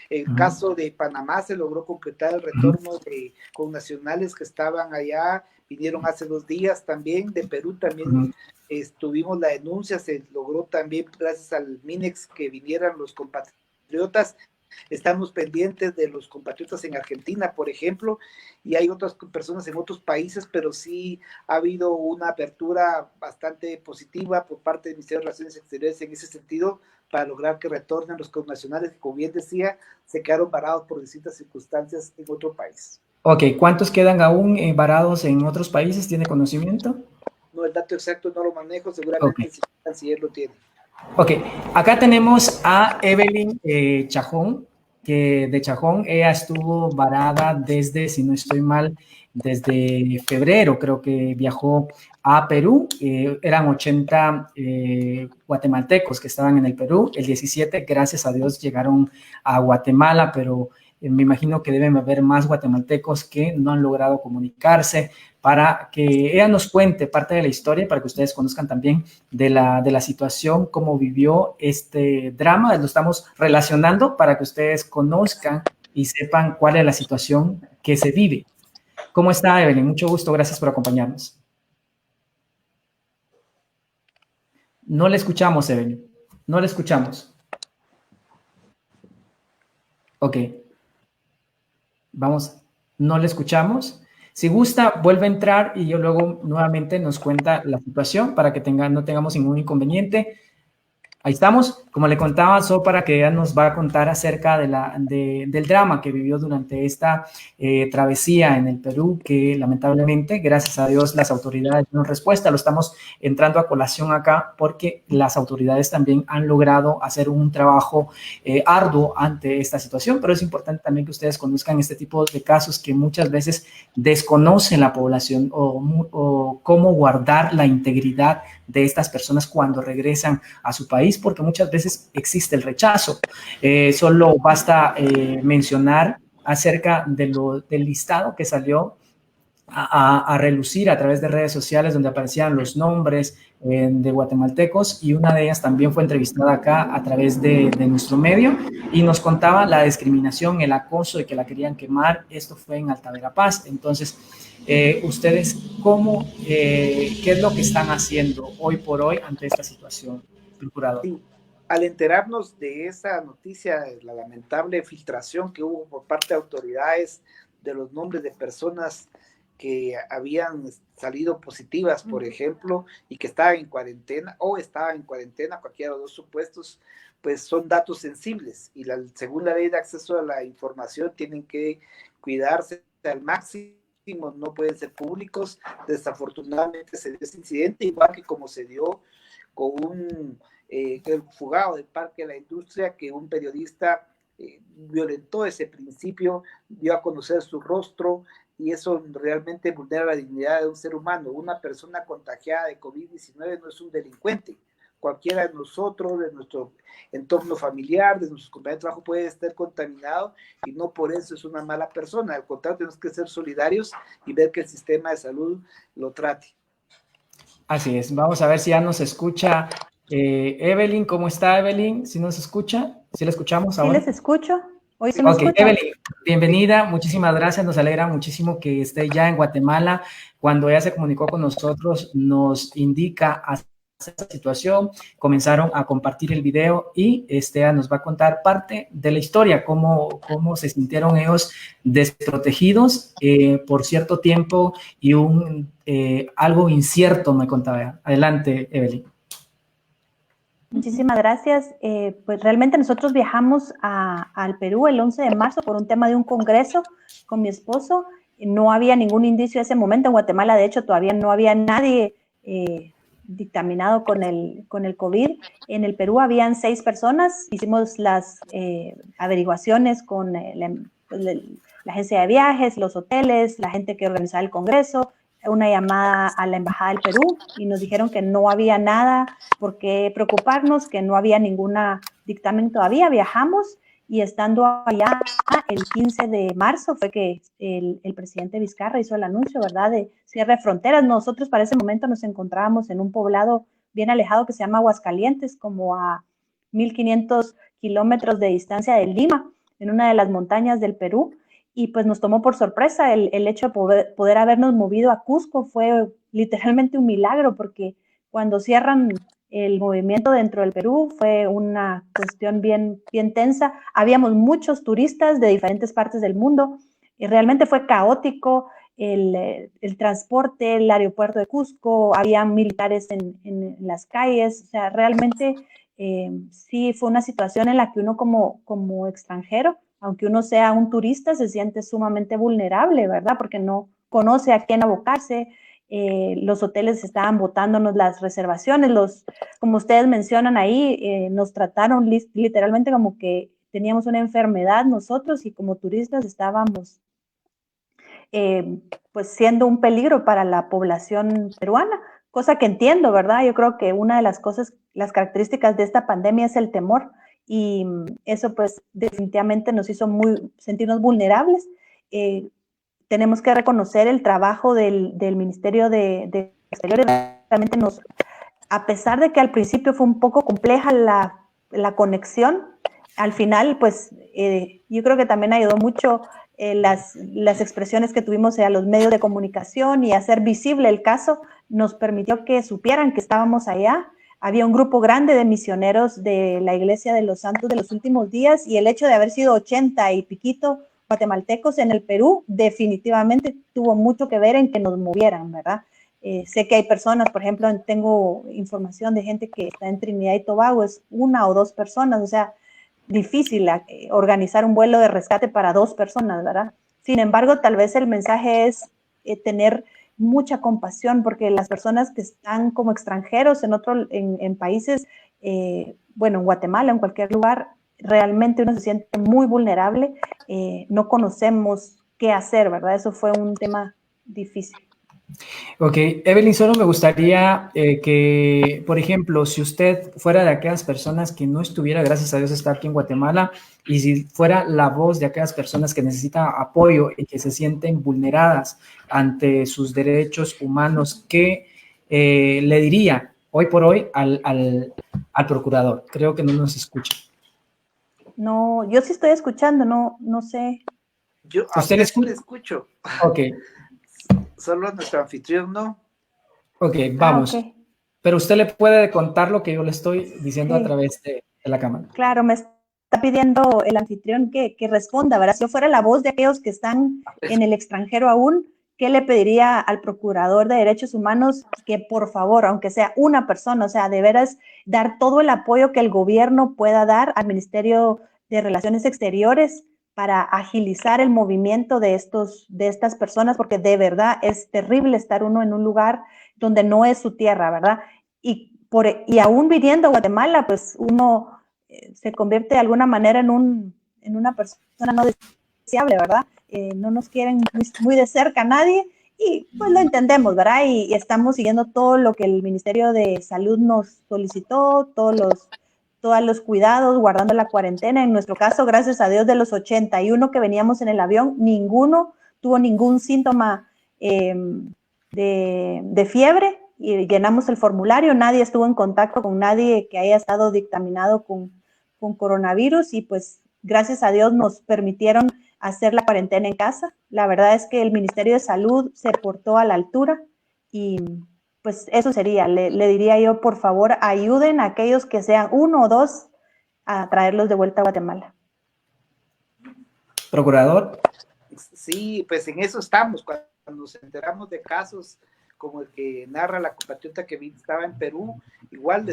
El caso de Panamá se logró concretar el retorno de connacionales que estaban allá, vinieron hace 2 días también. De Perú también tuvimos la denuncia, se logró también gracias al MINEX que vinieran los compatriotas. Estamos pendientes de los compatriotas en Argentina, por ejemplo, y hay otras personas en otros países, pero sí ha habido una apertura bastante positiva por parte del Ministerio de Relaciones Exteriores en ese sentido, para lograr que retornen los connacionales que, como bien decía, se quedaron varados por distintas circunstancias en otro país. Ok, ¿cuántos quedan aún varados en otros países? ¿Tiene conocimiento? No, el dato exacto no lo manejo, seguramente el canciller lo tiene. Ok, acá tenemos a Evelyn Chajón, que de Chajón ella estuvo varada desde, si no estoy mal, desde febrero, creo que viajó a Perú. Eran 80 guatemaltecos que estaban en el Perú. El 17, gracias a Dios, llegaron a Guatemala, pero me imagino que deben haber más guatemaltecos que no han logrado comunicarse, para que ella nos cuente parte de la historia, para que ustedes conozcan también de la situación, cómo vivió este drama. Lo estamos relacionando para que ustedes conozcan y sepan cuál es la situación que se vive. ¿Cómo está, Evelyn? Mucho gusto, gracias por acompañarnos. No le escuchamos, Evelyn. No le escuchamos. Ok. Vamos, no le escuchamos. Si gusta, vuelve a entrar y yo luego nuevamente nos cuenta la situación para que no tengamos ningún inconveniente. Ahí estamos, como le contaba, solo para que ella nos va a contar acerca del drama que vivió durante esta travesía en el Perú, que lamentablemente, gracias a Dios, las autoridades dieron respuesta. Lo estamos entrando a colación acá porque las autoridades también han logrado hacer un trabajo arduo ante esta situación, pero es importante también que ustedes conozcan este tipo de casos que muchas veces desconocen la población o cómo guardar la integridad de estas personas cuando regresan a su país, porque muchas veces existe el rechazo. Solo basta mencionar acerca del listado que salió a relucir a través de redes sociales, donde aparecían los nombres de guatemaltecos, y una de ellas también fue entrevistada acá a través de nuestro medio y nos contaba la discriminación, el acoso y que la querían quemar. Esto fue en Alta Verapaz. Entonces, ustedes, ¿qué es lo que están haciendo hoy por hoy ante esta situación, procurador? Sí, al enterarnos de esa noticia, de la lamentable filtración que hubo por parte de autoridades de los nombres de personas que habían salido positivas, por ejemplo, y que estaban en cuarentena cualquiera de los dos supuestos, pues son datos sensibles y según la ley de acceso a la información tienen que cuidarse al máximo, no pueden ser públicos. Desafortunadamente se dio ese incidente, igual que como se dio con un fugado del Parque de la Industria, que un periodista violentó ese principio, dio a conocer su rostro, y eso realmente vulnera la dignidad de un ser humano. Una persona contagiada de COVID-19 no es un delincuente. Cualquiera de nosotros, de nuestro entorno familiar, de nuestros compañeros de trabajo, puede estar contaminado y no por eso es una mala persona. Al contrario, tenemos que ser solidarios y ver que el sistema de salud lo trate. Así es. Vamos a ver si ya nos escucha Evelyn. ¿Cómo está, Evelyn? ¿Sí nos escucha? ¿Sí la escuchamos ahora? Sí, les escucho. ¿Hoy se me escucha? Evelyn, bienvenida. Muchísimas gracias. Nos alegra muchísimo que esté ya en Guatemala. Cuando ella se comunicó con nosotros, nos indica esta situación, comenzaron a compartir el video y nos va a contar parte de la historia, cómo se sintieron ellos desprotegidos por cierto tiempo y algo incierto, me contaba. Adelante, Evelyn. Muchísimas gracias. Pues realmente nosotros viajamos al Perú el 11 de marzo por un tema de un congreso con mi esposo. No había ningún indicio en ese momento en Guatemala, de hecho todavía no había nadie dictaminado con el COVID. En el Perú habían 6 personas, hicimos las averiguaciones con la agencia de viajes, los hoteles, la gente que organizaba el congreso, una llamada a la Embajada del Perú y nos dijeron que no había nada por qué preocuparnos, que no había ninguna dictamen todavía. Viajamos y estando allá el 15 de marzo fue que el presidente Vizcarra hizo el anuncio, ¿verdad?, de cierre de fronteras. Nosotros para ese momento nos encontrábamos en un poblado bien alejado que se llama Aguascalientes, como a 1,500 kilómetros de distancia de Lima, en una de las montañas del Perú. Y pues nos tomó por sorpresa el hecho de poder habernos movido a Cusco. Fue literalmente un milagro, porque cuando cierran el movimiento dentro del Perú fue una cuestión bien tensa. Habíamos muchos turistas de diferentes partes del mundo y realmente fue caótico el transporte, el aeropuerto de Cusco, había militares en las calles. O sea, realmente sí fue una situación en la que uno como extranjero, aunque uno sea un turista, se siente sumamente vulnerable, ¿verdad? Porque no conoce a quién abocarse. Los hoteles estaban botándonos las reservaciones, como ustedes mencionan ahí, nos trataron literalmente como que teníamos una enfermedad nosotros y como turistas estábamos pues siendo un peligro para la población peruana, cosa que entiendo, ¿verdad? Yo creo que una de las cosas, las características de esta pandemia es el temor, y eso pues definitivamente nos hizo sentirnos vulnerables. Tenemos que reconocer el trabajo del Ministerio de Exteriores. Realmente a pesar de que al principio fue un poco compleja la conexión, al final, pues, yo creo que también ayudó mucho las expresiones que tuvimos a los medios de comunicación, y hacer visible el caso nos permitió que supieran que estábamos allá. Había un grupo grande de misioneros de la Iglesia de los Santos de los Últimos Días, y el hecho de haber sido 80 y piquito guatemaltecos en el Perú definitivamente tuvo mucho que ver en que nos movieran, ¿verdad? Sé que hay personas, por ejemplo, tengo información de gente que está en Trinidad y Tobago, es 1 o 2 personas, o sea, difícil organizar un vuelo de rescate para 2 personas, ¿verdad? Sin embargo, tal vez el mensaje es tener mucha compasión, porque las personas que están como extranjeros en países, bueno, en Guatemala, en cualquier lugar, realmente uno se siente muy vulnerable, no conocemos qué hacer, ¿verdad? Eso fue un tema difícil. Ok, Evelyn, solo me gustaría que, por ejemplo, si usted fuera de aquellas personas que no estuviera, gracias a Dios, está aquí en Guatemala, y si fuera la voz de aquellas personas que necesitan apoyo y que se sienten vulneradas ante sus derechos humanos, ¿qué le diría hoy por hoy al procurador? Creo que no nos escucha. No, yo sí estoy escuchando, no sé. Yo a usted sí le escucho. Ok. Solo nuestro anfitrión no. Ok, vamos. Okay. Pero usted le puede contar lo que yo le estoy diciendo sí. A través de la cámara. Claro, me está pidiendo el anfitrión que responda, ¿verdad? Si yo fuera la voz de aquellos que están en el extranjero aún, ¿qué le pediría al Procurador de Derechos Humanos? Que por favor, aunque sea una persona, o sea, de veras dar todo el apoyo que el gobierno pueda dar al Ministerio de Relaciones Exteriores para agilizar el movimiento de estas personas, porque de verdad es terrible estar uno en un lugar donde no es su tierra, ¿verdad? Y aún viniendo a Guatemala, pues uno se convierte de alguna manera en una persona no deseable, ¿verdad? No nos quieren muy de cerca nadie, y pues lo entendemos, ¿verdad? Y estamos siguiendo todo lo que el Ministerio de Salud nos solicitó, todos los cuidados, guardando la cuarentena. En nuestro caso, gracias a Dios, de los 81 que veníamos en el avión, ninguno tuvo ningún síntoma de fiebre, y llenamos el formulario, nadie estuvo en contacto con nadie que haya estado dictaminado con coronavirus, y pues gracias a Dios nos permitieron hacer la cuarentena en casa. La verdad es que el Ministerio de Salud se portó a la altura, y pues eso sería, le diría yo, por favor, ayuden a aquellos que sean 1 o 2 a traerlos de vuelta a Guatemala. Procurador. Sí, pues en eso estamos. Cuando nos enteramos de casos como el que narra la compatriota que estaba en Perú, igual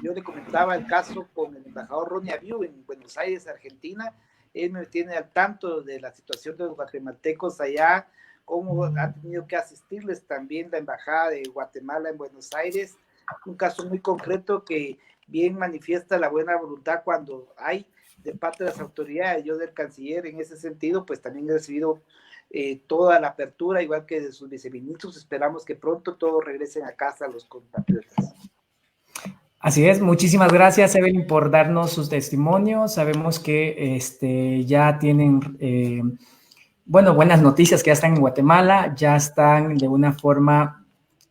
yo le comentaba el caso con el embajador Ronnie Abiu en Buenos Aires, Argentina. Él me tiene al tanto de la situación de los guatemaltecos allá, cómo ha tenido que asistirles también la embajada de Guatemala en Buenos Aires. Un caso muy concreto que bien manifiesta la buena voluntad cuando hay de parte de las autoridades. Yo del canciller en ese sentido pues también he recibido toda la apertura, igual que de sus viceministros. Esperamos que pronto todos regresen a casa los compatriotas. Así es, muchísimas gracias, Evelyn, por darnos sus testimonios. Sabemos que ya tienen, buenas noticias, que ya están en Guatemala, ya están de una forma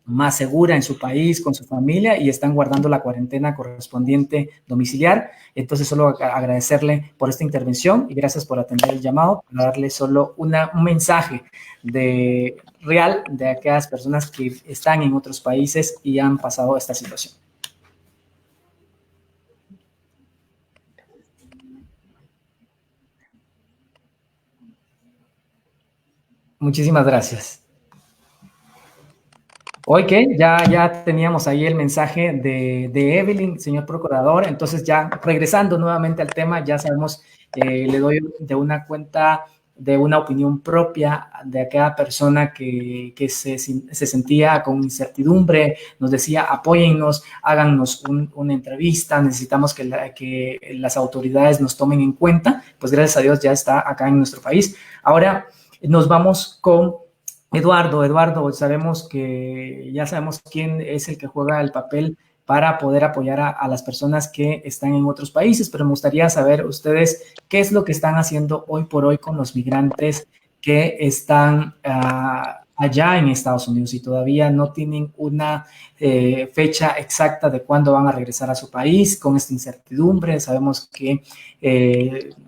más segura en su país, con su familia, y están guardando la cuarentena correspondiente domiciliar. Entonces, solo agradecerle por esta intervención y gracias por atender el llamado, para darle solo un mensaje real de aquellas personas que están en otros países y han pasado esta situación. Muchísimas gracias. Ok, ya teníamos ahí el mensaje de Evelyn, señor procurador. Entonces, ya regresando nuevamente al tema, ya sabemos, le doy de una cuenta de una opinión propia de aquella persona que se sentía con incertidumbre, nos decía, apóyennos, háganos una entrevista, necesitamos que las autoridades nos tomen en cuenta. Pues gracias a Dios ya está acá en nuestro país. Ahora nos vamos con Eduardo, ya sabemos quién es el que juega el papel para poder apoyar a las personas que están en otros países, pero me gustaría saber ustedes qué es lo que están haciendo hoy por hoy con los migrantes que están allá en Estados Unidos y todavía no tienen una fecha exacta de cuándo van a regresar a su país con esta incertidumbre. Sabemos que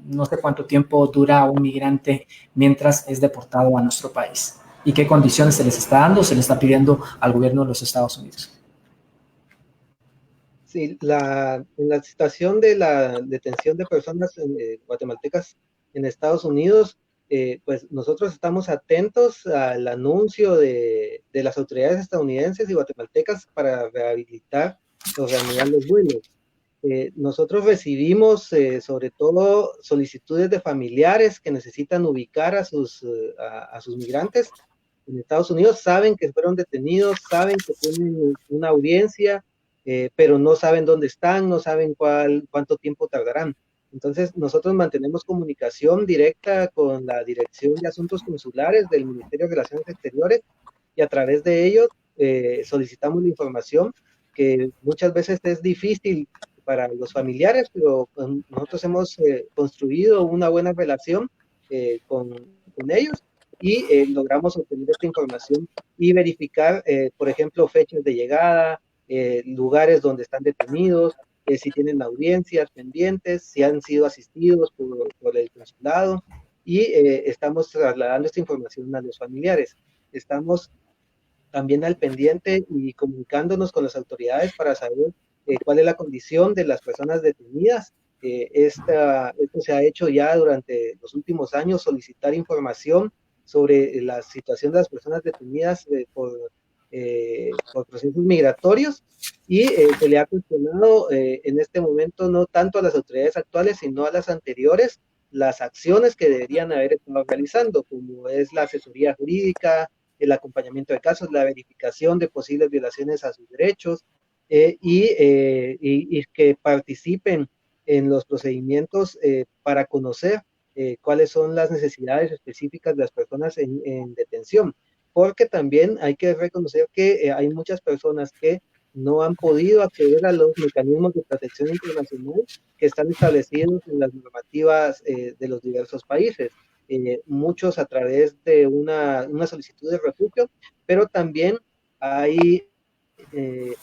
no sé cuánto tiempo dura un migrante mientras es deportado a nuestro país y qué condiciones se les está dando, se les está pidiendo al gobierno de los Estados Unidos. Sí, en la situación de la detención de personas guatemaltecas en Estados Unidos, pues nosotros estamos atentos al anuncio de las autoridades estadounidenses y guatemaltecas para rehabilitar o reanudar los vuelos. Nosotros recibimos sobre todo solicitudes de familiares que necesitan ubicar a sus migrantes en Estados Unidos, saben que fueron detenidos, saben que tienen una audiencia, pero no saben dónde están, no saben cuánto tiempo tardarán. Entonces, nosotros mantenemos comunicación directa con la Dirección de Asuntos Consulares del Ministerio de Relaciones Exteriores y a través de ellos solicitamos la información que muchas veces es difícil para los familiares, pero nosotros hemos construido una buena relación con ellos y logramos obtener esta información y verificar, por ejemplo, fechas de llegada, lugares donde están detenidos, si tienen audiencias pendientes, si han sido asistidos por el consulado y estamos trasladando esta información a los familiares. Estamos también al pendiente y comunicándonos con las autoridades para saber cuál es la condición de las personas detenidas. Esto se ha hecho ya durante los últimos años, solicitar información sobre la situación de las personas detenidas por procesos migratorios y se le ha cuestionado en este momento no tanto a las autoridades actuales, sino a las anteriores, las acciones que deberían haber estado realizando, como es la asesoría jurídica, el acompañamiento de casos, la verificación de posibles violaciones a sus derechos y que participen en los procedimientos para conocer cuáles son las necesidades específicas de las personas en detención. Porque también hay que reconocer que hay muchas personas que no han podido acceder a los mecanismos de protección internacional que están establecidos en las normativas de los diversos países. Muchos a través de una solicitud de refugio, pero también hay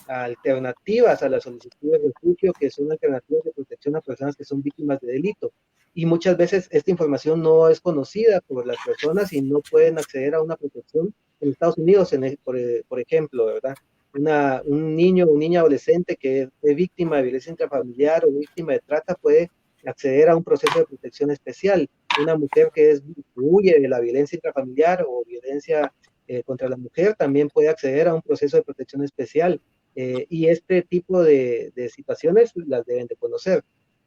alternativas a la solicitud de refugio, que son alternativas de protección a personas que son víctimas de delito. Y muchas veces esta información no es conocida por las personas y no pueden acceder a una protección en Estados Unidos, por ejemplo, ¿verdad? Un niño o niña adolescente que es víctima de violencia intrafamiliar o víctima de trata puede acceder a un proceso de protección especial. Una mujer que huye de la violencia intrafamiliar o violencia contra la mujer también puede acceder a un proceso de protección especial y este tipo de situaciones las deben de conocer.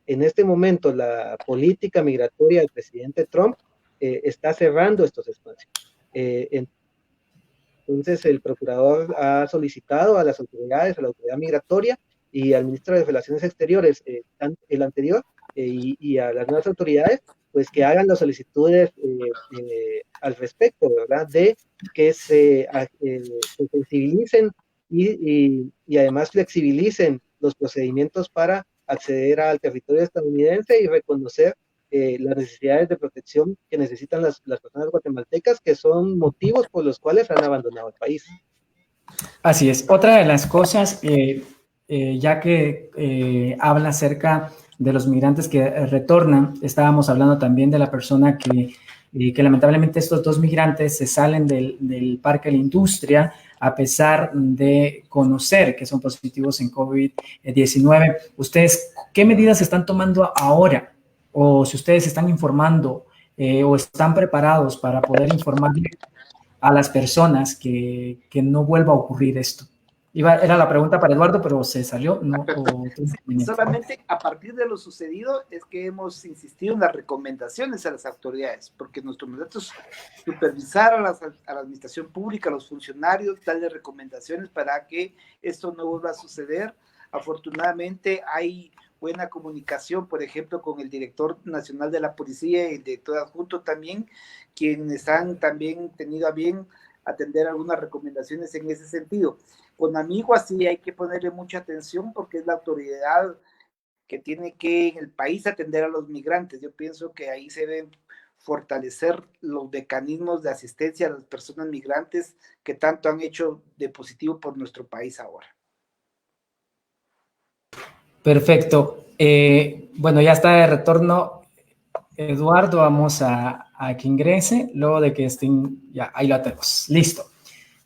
En este momento la política migratoria del presidente Trump está cerrando estos espacios. Entonces el procurador ha solicitado a las autoridades, a la autoridad migratoria y al ministro de Relaciones Exteriores, el anterior, y a las nuevas autoridades, pues que hagan las solicitudes al respecto, ¿verdad? De que se sensibilicen y además flexibilicen los procedimientos para acceder al territorio estadounidense y reconocer las necesidades de protección que necesitan las personas guatemaltecas, que son motivos por los cuales han abandonado el país. Así es. Otra de las cosas, ya que habla acerca de los migrantes que retornan, estábamos hablando también de la persona que lamentablemente estos dos migrantes se salen del Parque de la Industria a pesar de conocer que son positivos en COVID-19. ¿Ustedes qué medidas están tomando ahora? O si ustedes están informando o están preparados para poder informar a las personas que no vuelva a ocurrir esto. Era la pregunta para Eduardo, pero se salió. ¿No? Sí, solamente a partir de lo sucedido es que hemos insistido en las recomendaciones a las autoridades, porque nuestro mandato es supervisar a la administración pública, a los funcionarios, darles recomendaciones para que esto no vuelva a suceder. Afortunadamente hay buena comunicación, por ejemplo, con el director nacional de la policía y el director adjunto también, quienes han también tenido a bien atender algunas recomendaciones en ese sentido. Con Amigua sí hay que ponerle mucha atención porque es la autoridad que tiene que en el país atender a los migrantes. Yo pienso que ahí se deben fortalecer los mecanismos de asistencia a las personas migrantes que tanto han hecho de positivo por nuestro país ahora. Perfecto. Bueno, ya está de retorno Eduardo. Vamos a que ingrese, luego de que estén, ya, ahí lo tenemos. Listo.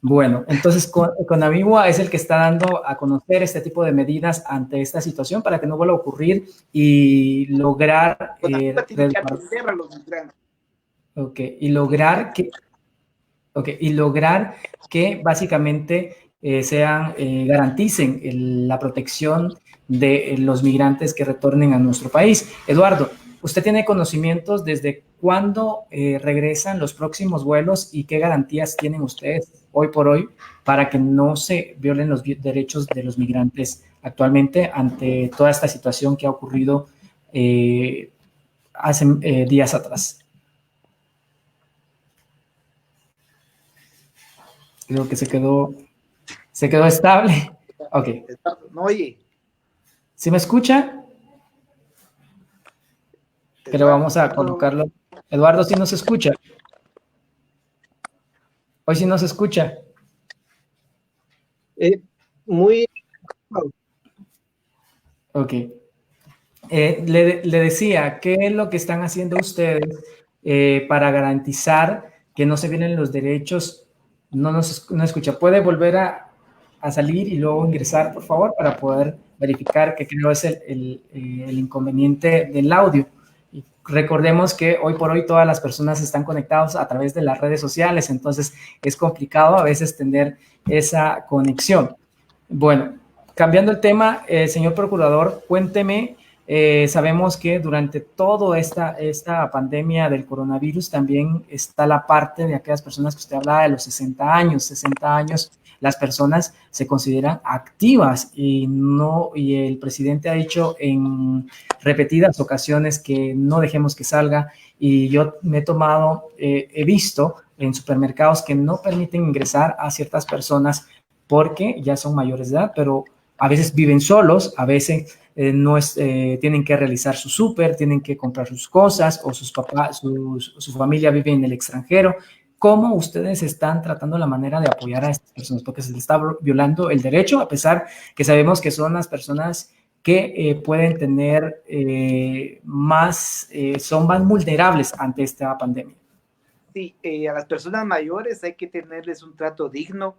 Bueno, entonces con Amigua es el que está dando a conocer este tipo de medidas ante esta situación para que no vuelva a ocurrir y lograr Con Amigua tiene que atender a los migrantes. y lograr que básicamente garanticen la protección de los migrantes que retornen a nuestro país. Eduardo, ¿usted tiene conocimientos desde cuándo regresan los próximos vuelos y qué garantías tienen ustedes hoy por hoy para que no se violen los derechos de los migrantes actualmente ante toda esta situación que ha ocurrido hace días atrás? Creo que se quedó estable. Ok. No oye. ¿Sí me escucha? Pero vamos a colocarlo. Eduardo, ¿sí nos escucha? Hoy sí nos escucha. Muy... Ok. Le decía, ¿qué es lo que están haciendo ustedes para garantizar que no se vienen los derechos? No escucha. ¿Puede volver a salir y luego ingresar, por favor, para poder verificar que creo es el inconveniente del audio? Y recordemos que hoy por hoy todas las personas están conectadas a través de las redes sociales, entonces es complicado a veces tener esa conexión. Bueno, cambiando el tema, señor procurador, cuénteme. Sabemos que durante toda esta pandemia del coronavirus también está la parte de aquellas personas que usted hablaba de los 60 años. 60 años, las personas se consideran activas y el presidente ha dicho en repetidas ocasiones que no dejemos que salga, y yo me he visto en supermercados que no permiten ingresar a ciertas personas porque ya son mayores de edad, pero a veces viven solos, a veces tienen que realizar su súper, tienen que comprar sus cosas, o sus papás, su familia vive en el extranjero. ¿Cómo ustedes están tratando la manera de apoyar a estas personas? Porque se les está violando el derecho, a pesar que sabemos que son las personas que pueden tener son más vulnerables ante esta pandemia. Sí, a las personas mayores hay que tenerles un trato digno.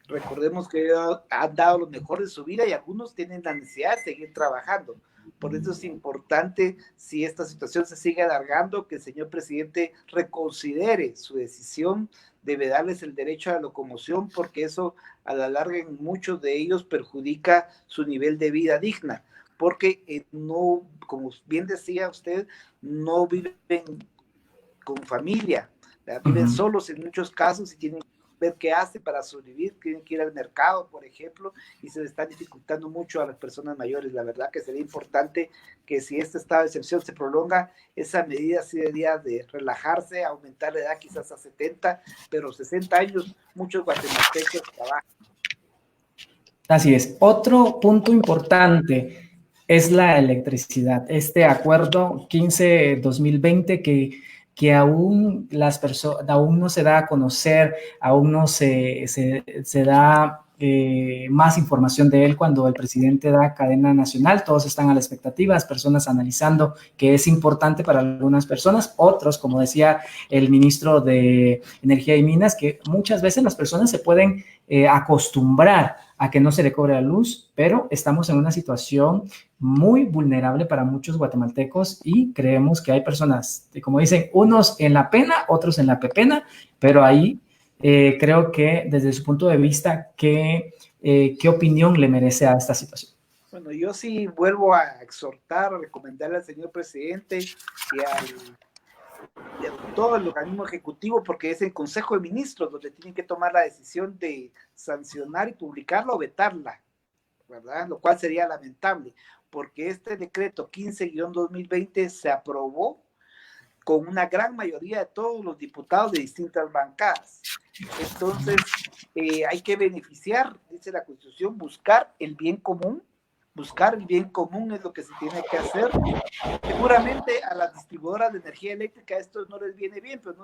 Recordemos que han dado lo mejor de su vida y algunos tienen la necesidad de seguir trabajando. Por eso es importante, si esta situación se sigue alargando, que el señor presidente reconsidere su decisión, debe darles el derecho a la locomoción, porque eso a la larga en muchos de ellos perjudica su nivel de vida digna, porque no, como bien decía usted, no viven con familia, viven solos en muchos casos y tienen que ver qué hace para sobrevivir, tienen que ir al mercado, por ejemplo, y se le está dificultando mucho a las personas mayores. La verdad que sería importante que si este estado de excepción se prolonga, esa medida sí debería de relajarse, aumentar la edad quizás a 70, pero 60 años, muchos guatemaltecos trabajan. Así es. Otro punto importante es la electricidad. Este acuerdo 15-2020 que aún aún no se da a conocer, aún no se da más información de él cuando el presidente da cadena nacional. Todos están a la expectativa, las personas analizando que es importante para algunas personas, otros, como decía el ministro de Energía y Minas, que muchas veces las personas se pueden acostumbrar a que no se le cobre la luz, pero estamos en una situación muy vulnerable para muchos guatemaltecos y creemos que hay personas, como dicen, unos en la pena, otros en la pepena, pero ahí creo que desde su punto de vista, ¿qué opinión le merece a esta situación? Bueno, yo sí vuelvo a exhortar, a recomendarle al señor presidente y a todo el organismo ejecutivo, porque es el Consejo de Ministros donde tienen que tomar la decisión de sancionar y publicarla o vetarla, ¿verdad? Lo cual sería lamentable, porque este decreto 15-2020 se aprobó con una gran mayoría de todos los diputados de distintas bancadas. Entonces, hay que beneficiar, dice la Constitución, buscar el bien común es lo que se tiene que hacer. Seguramente a las distribuidoras de energía eléctrica esto no les viene bien, pero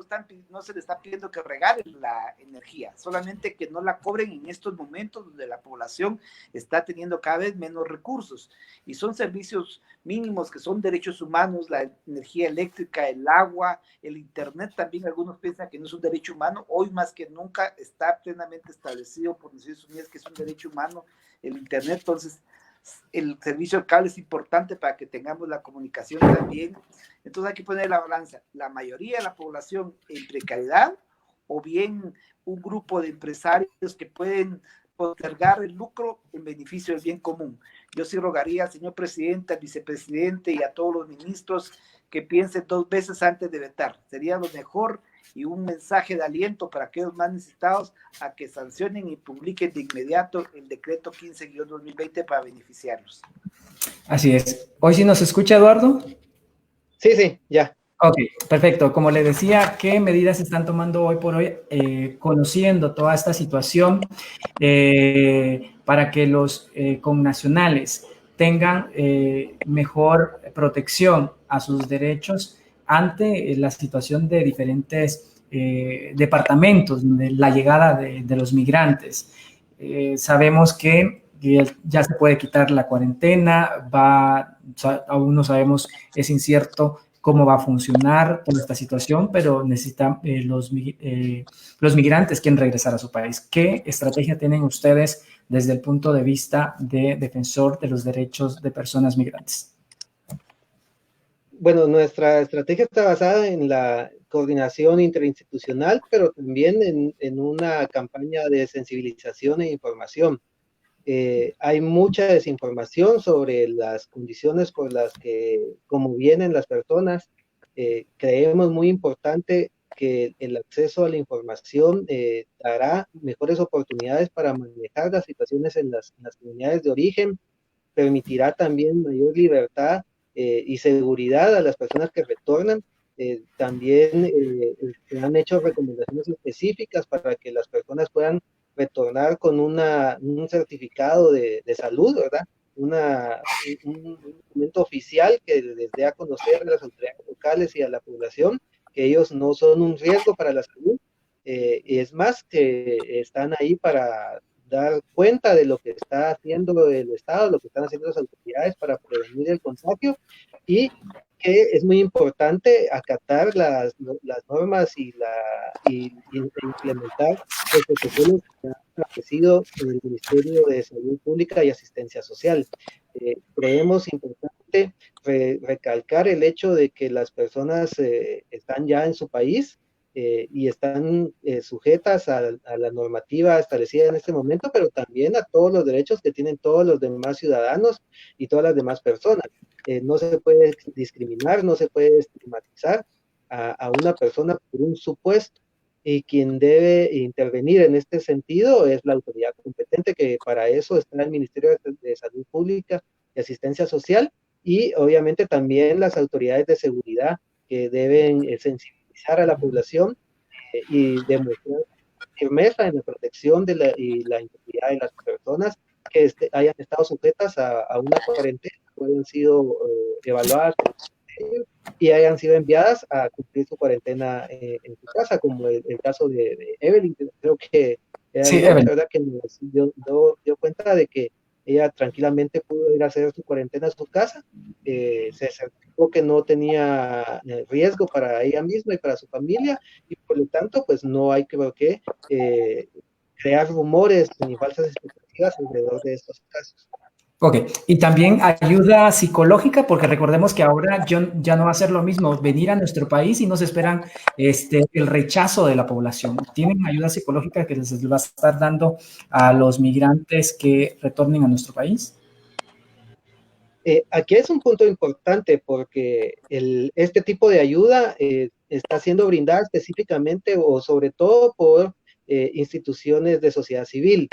no se les está pidiendo que regalen la energía, solamente que no la cobren en estos momentos donde la población está teniendo cada vez menos recursos, y son servicios mínimos que son derechos humanos, la energía eléctrica, el agua, el internet también. Algunos piensan que no es un derecho humano, hoy más que nunca está plenamente establecido por Naciones Unidas que es un derecho humano el internet. Entonces el servicio del cable es importante para que tengamos la comunicación también. Entonces hay que poner la balanza, la mayoría de la población en precariedad, o bien un grupo de empresarios que pueden postergar el lucro en beneficio del bien común. Yo sí rogaría al señor presidente, al vicepresidente y a todos los ministros que piensen 2 veces antes de vetar. Sería lo mejor, y un mensaje de aliento para aquellos más necesitados a que sancionen y publiquen de inmediato el decreto 15-2020 para beneficiarlos. Así es. ¿Hoy sí nos escucha, Eduardo? Sí, ya. Ok, perfecto. Como le decía, ¿qué medidas se están tomando hoy por hoy, conociendo toda esta situación, para que los connacionales tengan mejor protección a sus derechos ante la situación de diferentes departamentos, de la llegada de los migrantes? Sabemos que ya se puede quitar la cuarentena, aún no sabemos, es incierto cómo va a funcionar toda esta situación, pero necesitan los migrantes quieren regresar a su país. ¿Qué estrategia tienen ustedes desde el punto de vista de defensor de los derechos de personas migrantes? Bueno, nuestra estrategia está basada en la coordinación interinstitucional, pero también en una campaña de sensibilización e información. Hay mucha desinformación sobre las condiciones por las que, como vienen las personas. Creemos muy importante que el acceso a la información dará mejores oportunidades para manejar las situaciones en las comunidades de origen, permitirá también mayor libertad y seguridad a las personas que retornan. También se han hecho recomendaciones específicas para que las personas puedan retornar con un certificado de salud, ¿verdad? Un documento oficial que les dé a conocer a las autoridades locales y a la población que ellos no son un riesgo para la salud, y es más, que están ahí para dar cuenta de lo que está haciendo el Estado, lo que están haciendo las autoridades para prevenir el contagio, y que es muy importante acatar las normas y implementar los protocolos que ha establecido el Ministerio de Salud Pública y Asistencia Social. Creemos importante recalcar el hecho de que las personas están ya en su país, y están sujetas a la normativa establecida en este momento, pero también a todos los derechos que tienen todos los demás ciudadanos y todas las demás personas. No se puede discriminar, no se puede estigmatizar a una persona por un supuesto, y quien debe intervenir en este sentido es la autoridad competente, que para eso está el Ministerio de Salud Pública y Asistencia Social, y obviamente también las autoridades de seguridad, que deben sensibilizar a la población y demostrar firmeza en la protección y la integridad de las personas que hayan estado sujetas a una cuarentena, o hayan sido evaluadas y hayan sido enviadas a cumplir su cuarentena en su casa, como el caso de Evelyn, que creo que era sí, Evelyn, ¿verdad? Que nos dio cuenta de que ella tranquilamente pudo ir a hacer su cuarentena en su casa. Se certificó que no tenía riesgo para ella misma y para su familia, y por lo tanto, pues no hay que crear rumores ni falsas expectativas alrededor de estos casos. Ok, y también ayuda psicológica, porque recordemos que ahora ya no va a ser lo mismo venir a nuestro país y nos esperan el rechazo de la población. ¿Tienen ayuda psicológica que les va a estar dando a los migrantes que retornen a nuestro país? Aquí es un punto importante, porque este tipo de ayuda está siendo brindada específicamente o sobre todo por instituciones de sociedad civil.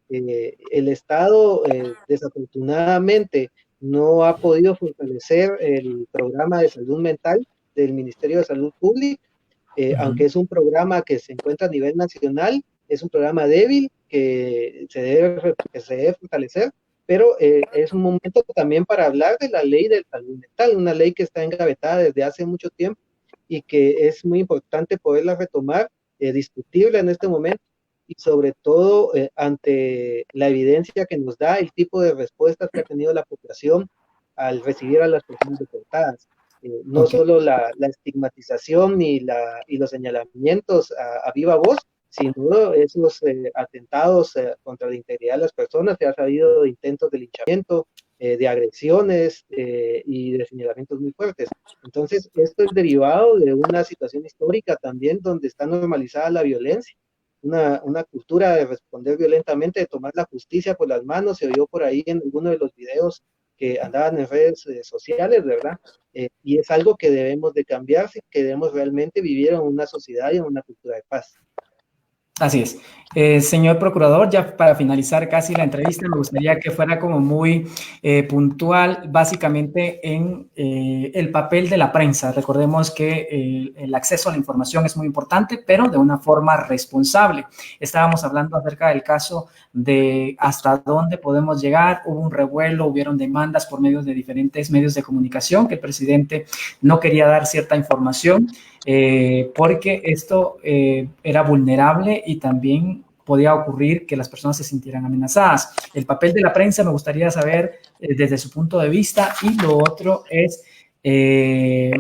El Estado desafortunadamente no ha podido fortalecer el programa de salud mental del Ministerio de Salud Pública, aunque es un programa que se encuentra a nivel nacional, es un programa débil que se debe fortalecer, pero es un momento también para hablar de la ley de salud mental, una ley que está engavetada desde hace mucho tiempo y que es muy importante poderla retomar, discutirla en este momento y sobre todo ante la evidencia que nos da el tipo de respuestas que ha tenido la población al recibir a las personas deportadas. No solo la estigmatización y los señalamientos a viva voz, sino esos atentados contra la integridad de las personas. Se ha sabido de intentos de linchamiento, de agresiones y de señalamientos muy fuertes. Entonces, esto es derivado de una situación histórica también donde está normalizada la violencia, una cultura de responder violentamente, de tomar la justicia por las manos. Se vio por ahí en alguno de los videos que andaban en redes sociales, ¿verdad? Y es algo que debemos de cambiar si queremos realmente vivir en una sociedad y en una cultura de paz. Así es. Señor Procurador, ya para finalizar casi la entrevista, me gustaría que fuera como muy puntual, básicamente en el papel de la prensa. Recordemos que el acceso a la información es muy importante, pero de una forma responsable. Estábamos hablando acerca del caso de hasta dónde podemos llegar. Hubo un revuelo, hubieron demandas por medio de diferentes medios de comunicación que el presidente no quería dar cierta información. Porque esto era vulnerable y también podía ocurrir que las personas se sintieran amenazadas. El papel de la prensa me gustaría saber desde su punto de vista, y lo otro es el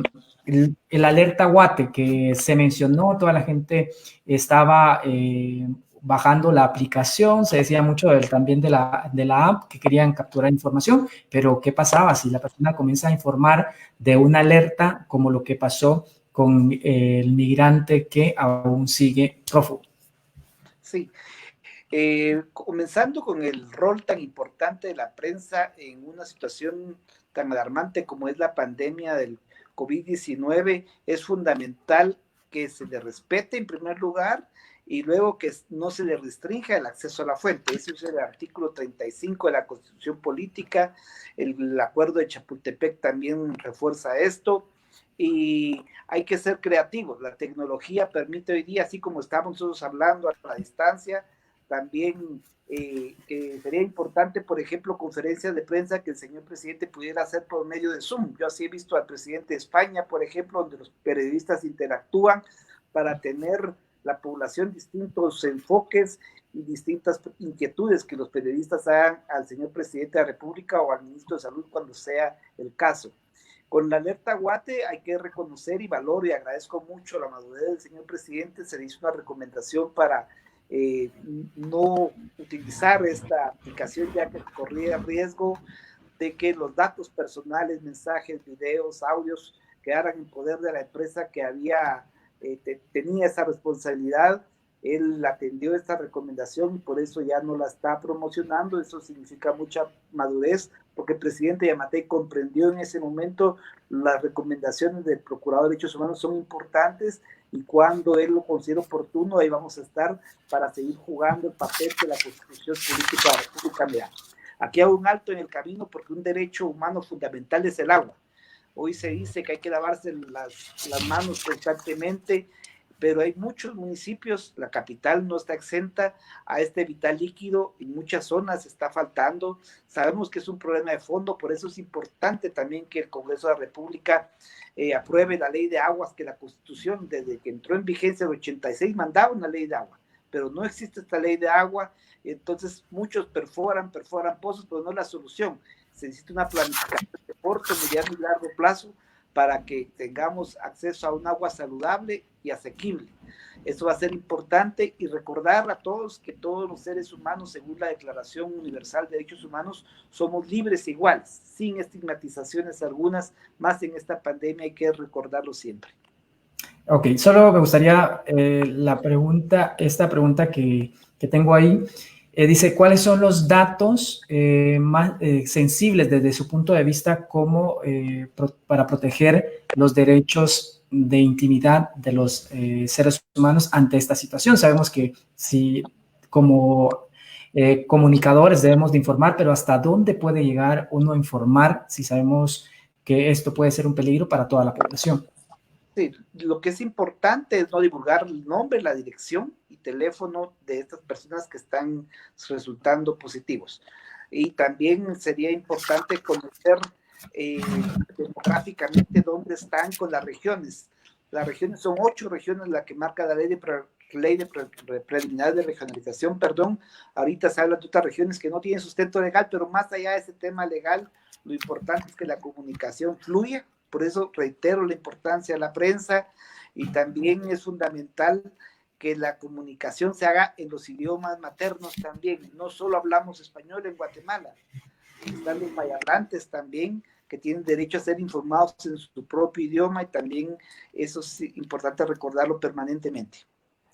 alerta Guate que se mencionó, toda la gente estaba bajando la aplicación, se decía mucho también de la app que querían capturar información, pero ¿qué pasaba si la persona comienza a informar de una alerta como lo que pasó con el migrante que aún sigue prófugo? Sí, comenzando con el rol tan importante de la prensa en una situación tan alarmante como es la pandemia del COVID-19, es fundamental que se le respete en primer lugar y luego que no se le restrinja el acceso a la fuente. Ese es el artículo 35 de la Constitución Política. El acuerdo de Chapultepec también refuerza esto. Y hay que ser creativos. La tecnología permite hoy día, así como estamos nosotros hablando a la distancia, también que sería importante, por ejemplo, conferencias de prensa que el señor presidente pudiera hacer por medio de Zoom. Yo así he visto al presidente de España, por ejemplo, donde los periodistas interactúan para tener la población distintos enfoques y distintas inquietudes que los periodistas hagan al señor presidente de la República o al ministro de Salud cuando sea el caso. Con la alerta Guate hay que reconocer y valoro y agradezco mucho la madurez del señor presidente. Se le hizo una recomendación para no utilizar esta aplicación, ya que corría riesgo de que los datos personales, mensajes, videos, audios quedaran en poder de la empresa que tenía esa responsabilidad. Él atendió esta recomendación y por eso ya no la está promocionando. Eso significa mucha madurez, porque el presidente Yamatei comprendió en ese momento las recomendaciones del Procurador de Derechos Humanos son importantes y cuando él lo considere oportuno, ahí vamos a estar para seguir jugando el papel de la Constitución Política de la República. Mira, aquí hago un alto en el camino porque un derecho humano fundamental es el agua. Hoy se dice que hay que lavarse las manos constantemente, pero hay muchos municipios, la capital no está exenta a este vital líquido, en muchas zonas está faltando. Sabemos que es un problema de fondo, por eso es importante también que el Congreso de la República apruebe la ley de aguas, que la Constitución, desde que entró en vigencia el 86, mandaba una ley de agua, pero no existe esta ley de agua, entonces muchos perforan pozos, pero no es la solución. Se necesita una planificación de corto, mediano y largo plazo para que tengamos acceso a un agua saludable y asequible. Eso va a ser importante y recordar a todos que todos los seres humanos, según la Declaración Universal de Derechos Humanos, somos libres e iguales, sin estigmatizaciones algunas, más en esta pandemia hay que recordarlo siempre. Ok, solo me gustaría esta pregunta que tengo ahí. Dice, ¿cuáles son los datos más sensibles desde su punto de vista para proteger los derechos de intimidad de los seres humanos ante esta situación? Sabemos que si como comunicadores debemos de informar, pero ¿hasta dónde puede llegar uno a informar si sabemos que esto puede ser un peligro para toda la población? Sí, lo que es importante es no divulgar el nombre, la dirección y teléfono de estas personas que están resultando positivos. Y también sería importante conocer demográficamente dónde están con las regiones. Las regiones son 8 regiones, la que marca la ley de preliminar de regionalización, perdón. Ahorita se habla de otras regiones que no tienen sustento legal, pero más allá de ese tema legal, lo importante es que la comunicación fluya. Por eso reitero la importancia de la prensa, y también es fundamental que la comunicación se haga en los idiomas maternos también. No solo hablamos español en Guatemala, están los mayablantes también, que tienen derecho a ser informados en su propio idioma, y también eso es importante recordarlo permanentemente.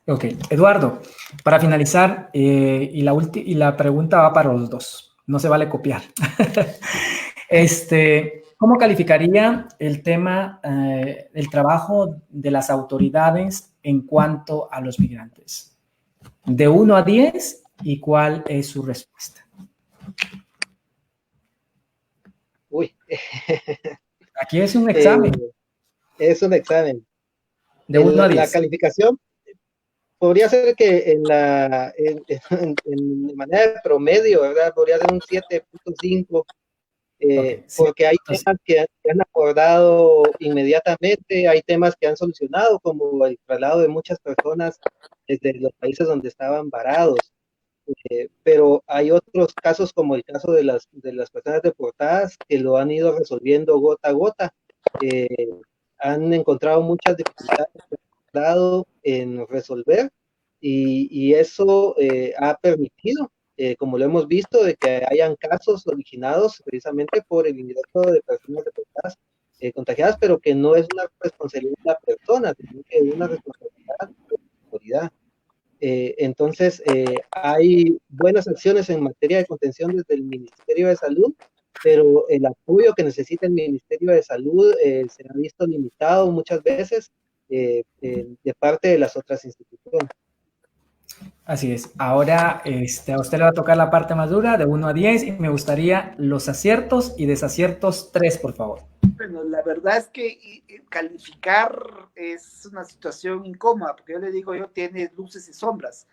Ok, Eduardo, para finalizar, y la pregunta va para los dos, no se vale copiar. ¿Cómo calificaría el tema, el trabajo de las autoridades en cuanto a los migrantes? De 1 a 10, ¿y cuál es su respuesta? Uy. Aquí es un examen. Es un examen. De 1 a 10. La calificación podría ser que en manera de promedio, ¿verdad? Podría ser un 7.5. Okay, porque hay temas que han acordado inmediatamente, hay temas que han solucionado, como el traslado de muchas personas desde los países donde estaban varados, pero hay otros casos, como el caso de las personas deportadas, que lo han ido resolviendo gota a gota. Han encontrado muchas dificultades en resolver, y eso ha permitido, como lo hemos visto, de que hayan casos originados precisamente por el ingreso de personas deportadas contagiadas, pero que no es una responsabilidad de la persona, sino que es una responsabilidad de la autoridad. Entonces, hay buenas acciones en materia de contención desde el Ministerio de Salud, pero el apoyo que necesita el Ministerio de Salud se ha visto limitado muchas veces de parte de las otras instituciones. Así es. Ahora a usted le va a tocar la parte más dura, de 1 a 10, y me gustaría los aciertos y desaciertos 3, por favor. Bueno, la verdad es que calificar es una situación incómoda, porque yo le digo, tiene luces y sombras.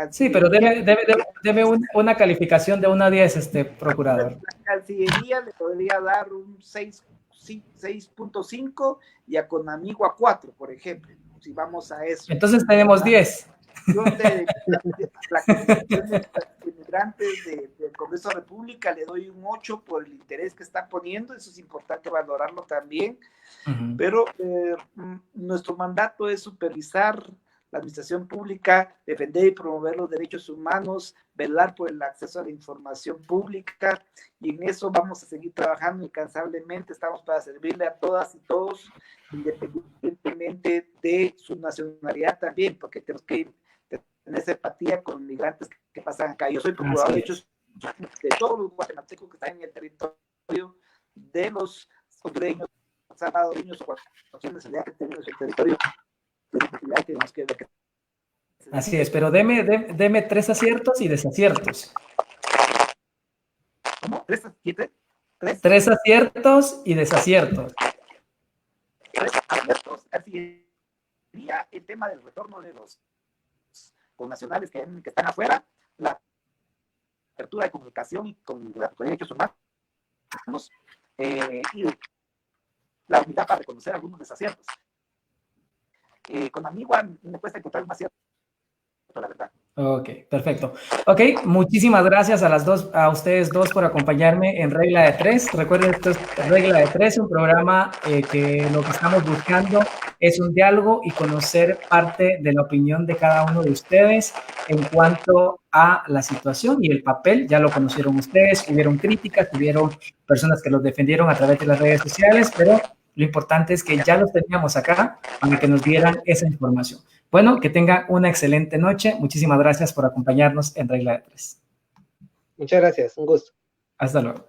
Sí, pero debe una calificación de 1 a 10, procurador. La Cancillería le podría dar un 6.5 y a Conamigo a 4, por ejemplo, si vamos a eso. Entonces tenemos 10. Yo la Comisión de Inmigrantes del Congreso de la República le doy un 8 por el interés que está poniendo, eso es importante valorarlo también, pero nuestro mandato es supervisar la administración pública, defender y promover los derechos humanos, velar por el acceso a la información pública, y en eso vamos a seguir trabajando incansablemente. Estamos para servirle a todas y todos, independientemente de su nacionalidad también, porque tenemos que tener esa empatía con migrantes que pasan acá. Yo soy procurador de derechos de todos los guatemaltecos que están en el territorio, de los hondureños, salvadoreños o cualquier nacionalidad que tengan en su territorio. Así es, pero deme 3 aciertos y desaciertos. ¿Cómo? ¿3 aciertos y desaciertos. 3 aciertos, así sería el tema del retorno de los connacionales que están afuera, la apertura de comunicación con los derechos humanos, y la unidad para reconocer algunos desaciertos. Con Amigua me cuesta encontrar más cierto, la verdad. Ok, perfecto. Ok, muchísimas gracias a ustedes dos por acompañarme en Regla de 3. Recuerden, esto es Regla de 3, un programa que lo que estamos buscando es un diálogo y conocer parte de la opinión de cada uno de ustedes en cuanto a la situación y el papel. Ya lo conocieron ustedes, hubieron críticas, hubieron personas que los defendieron a través de las redes sociales, pero lo importante es que ya los teníamos acá para que nos dieran esa información. Bueno, que tengan una excelente noche. Muchísimas gracias por acompañarnos en Regla de 3. Muchas gracias, un gusto. Hasta luego.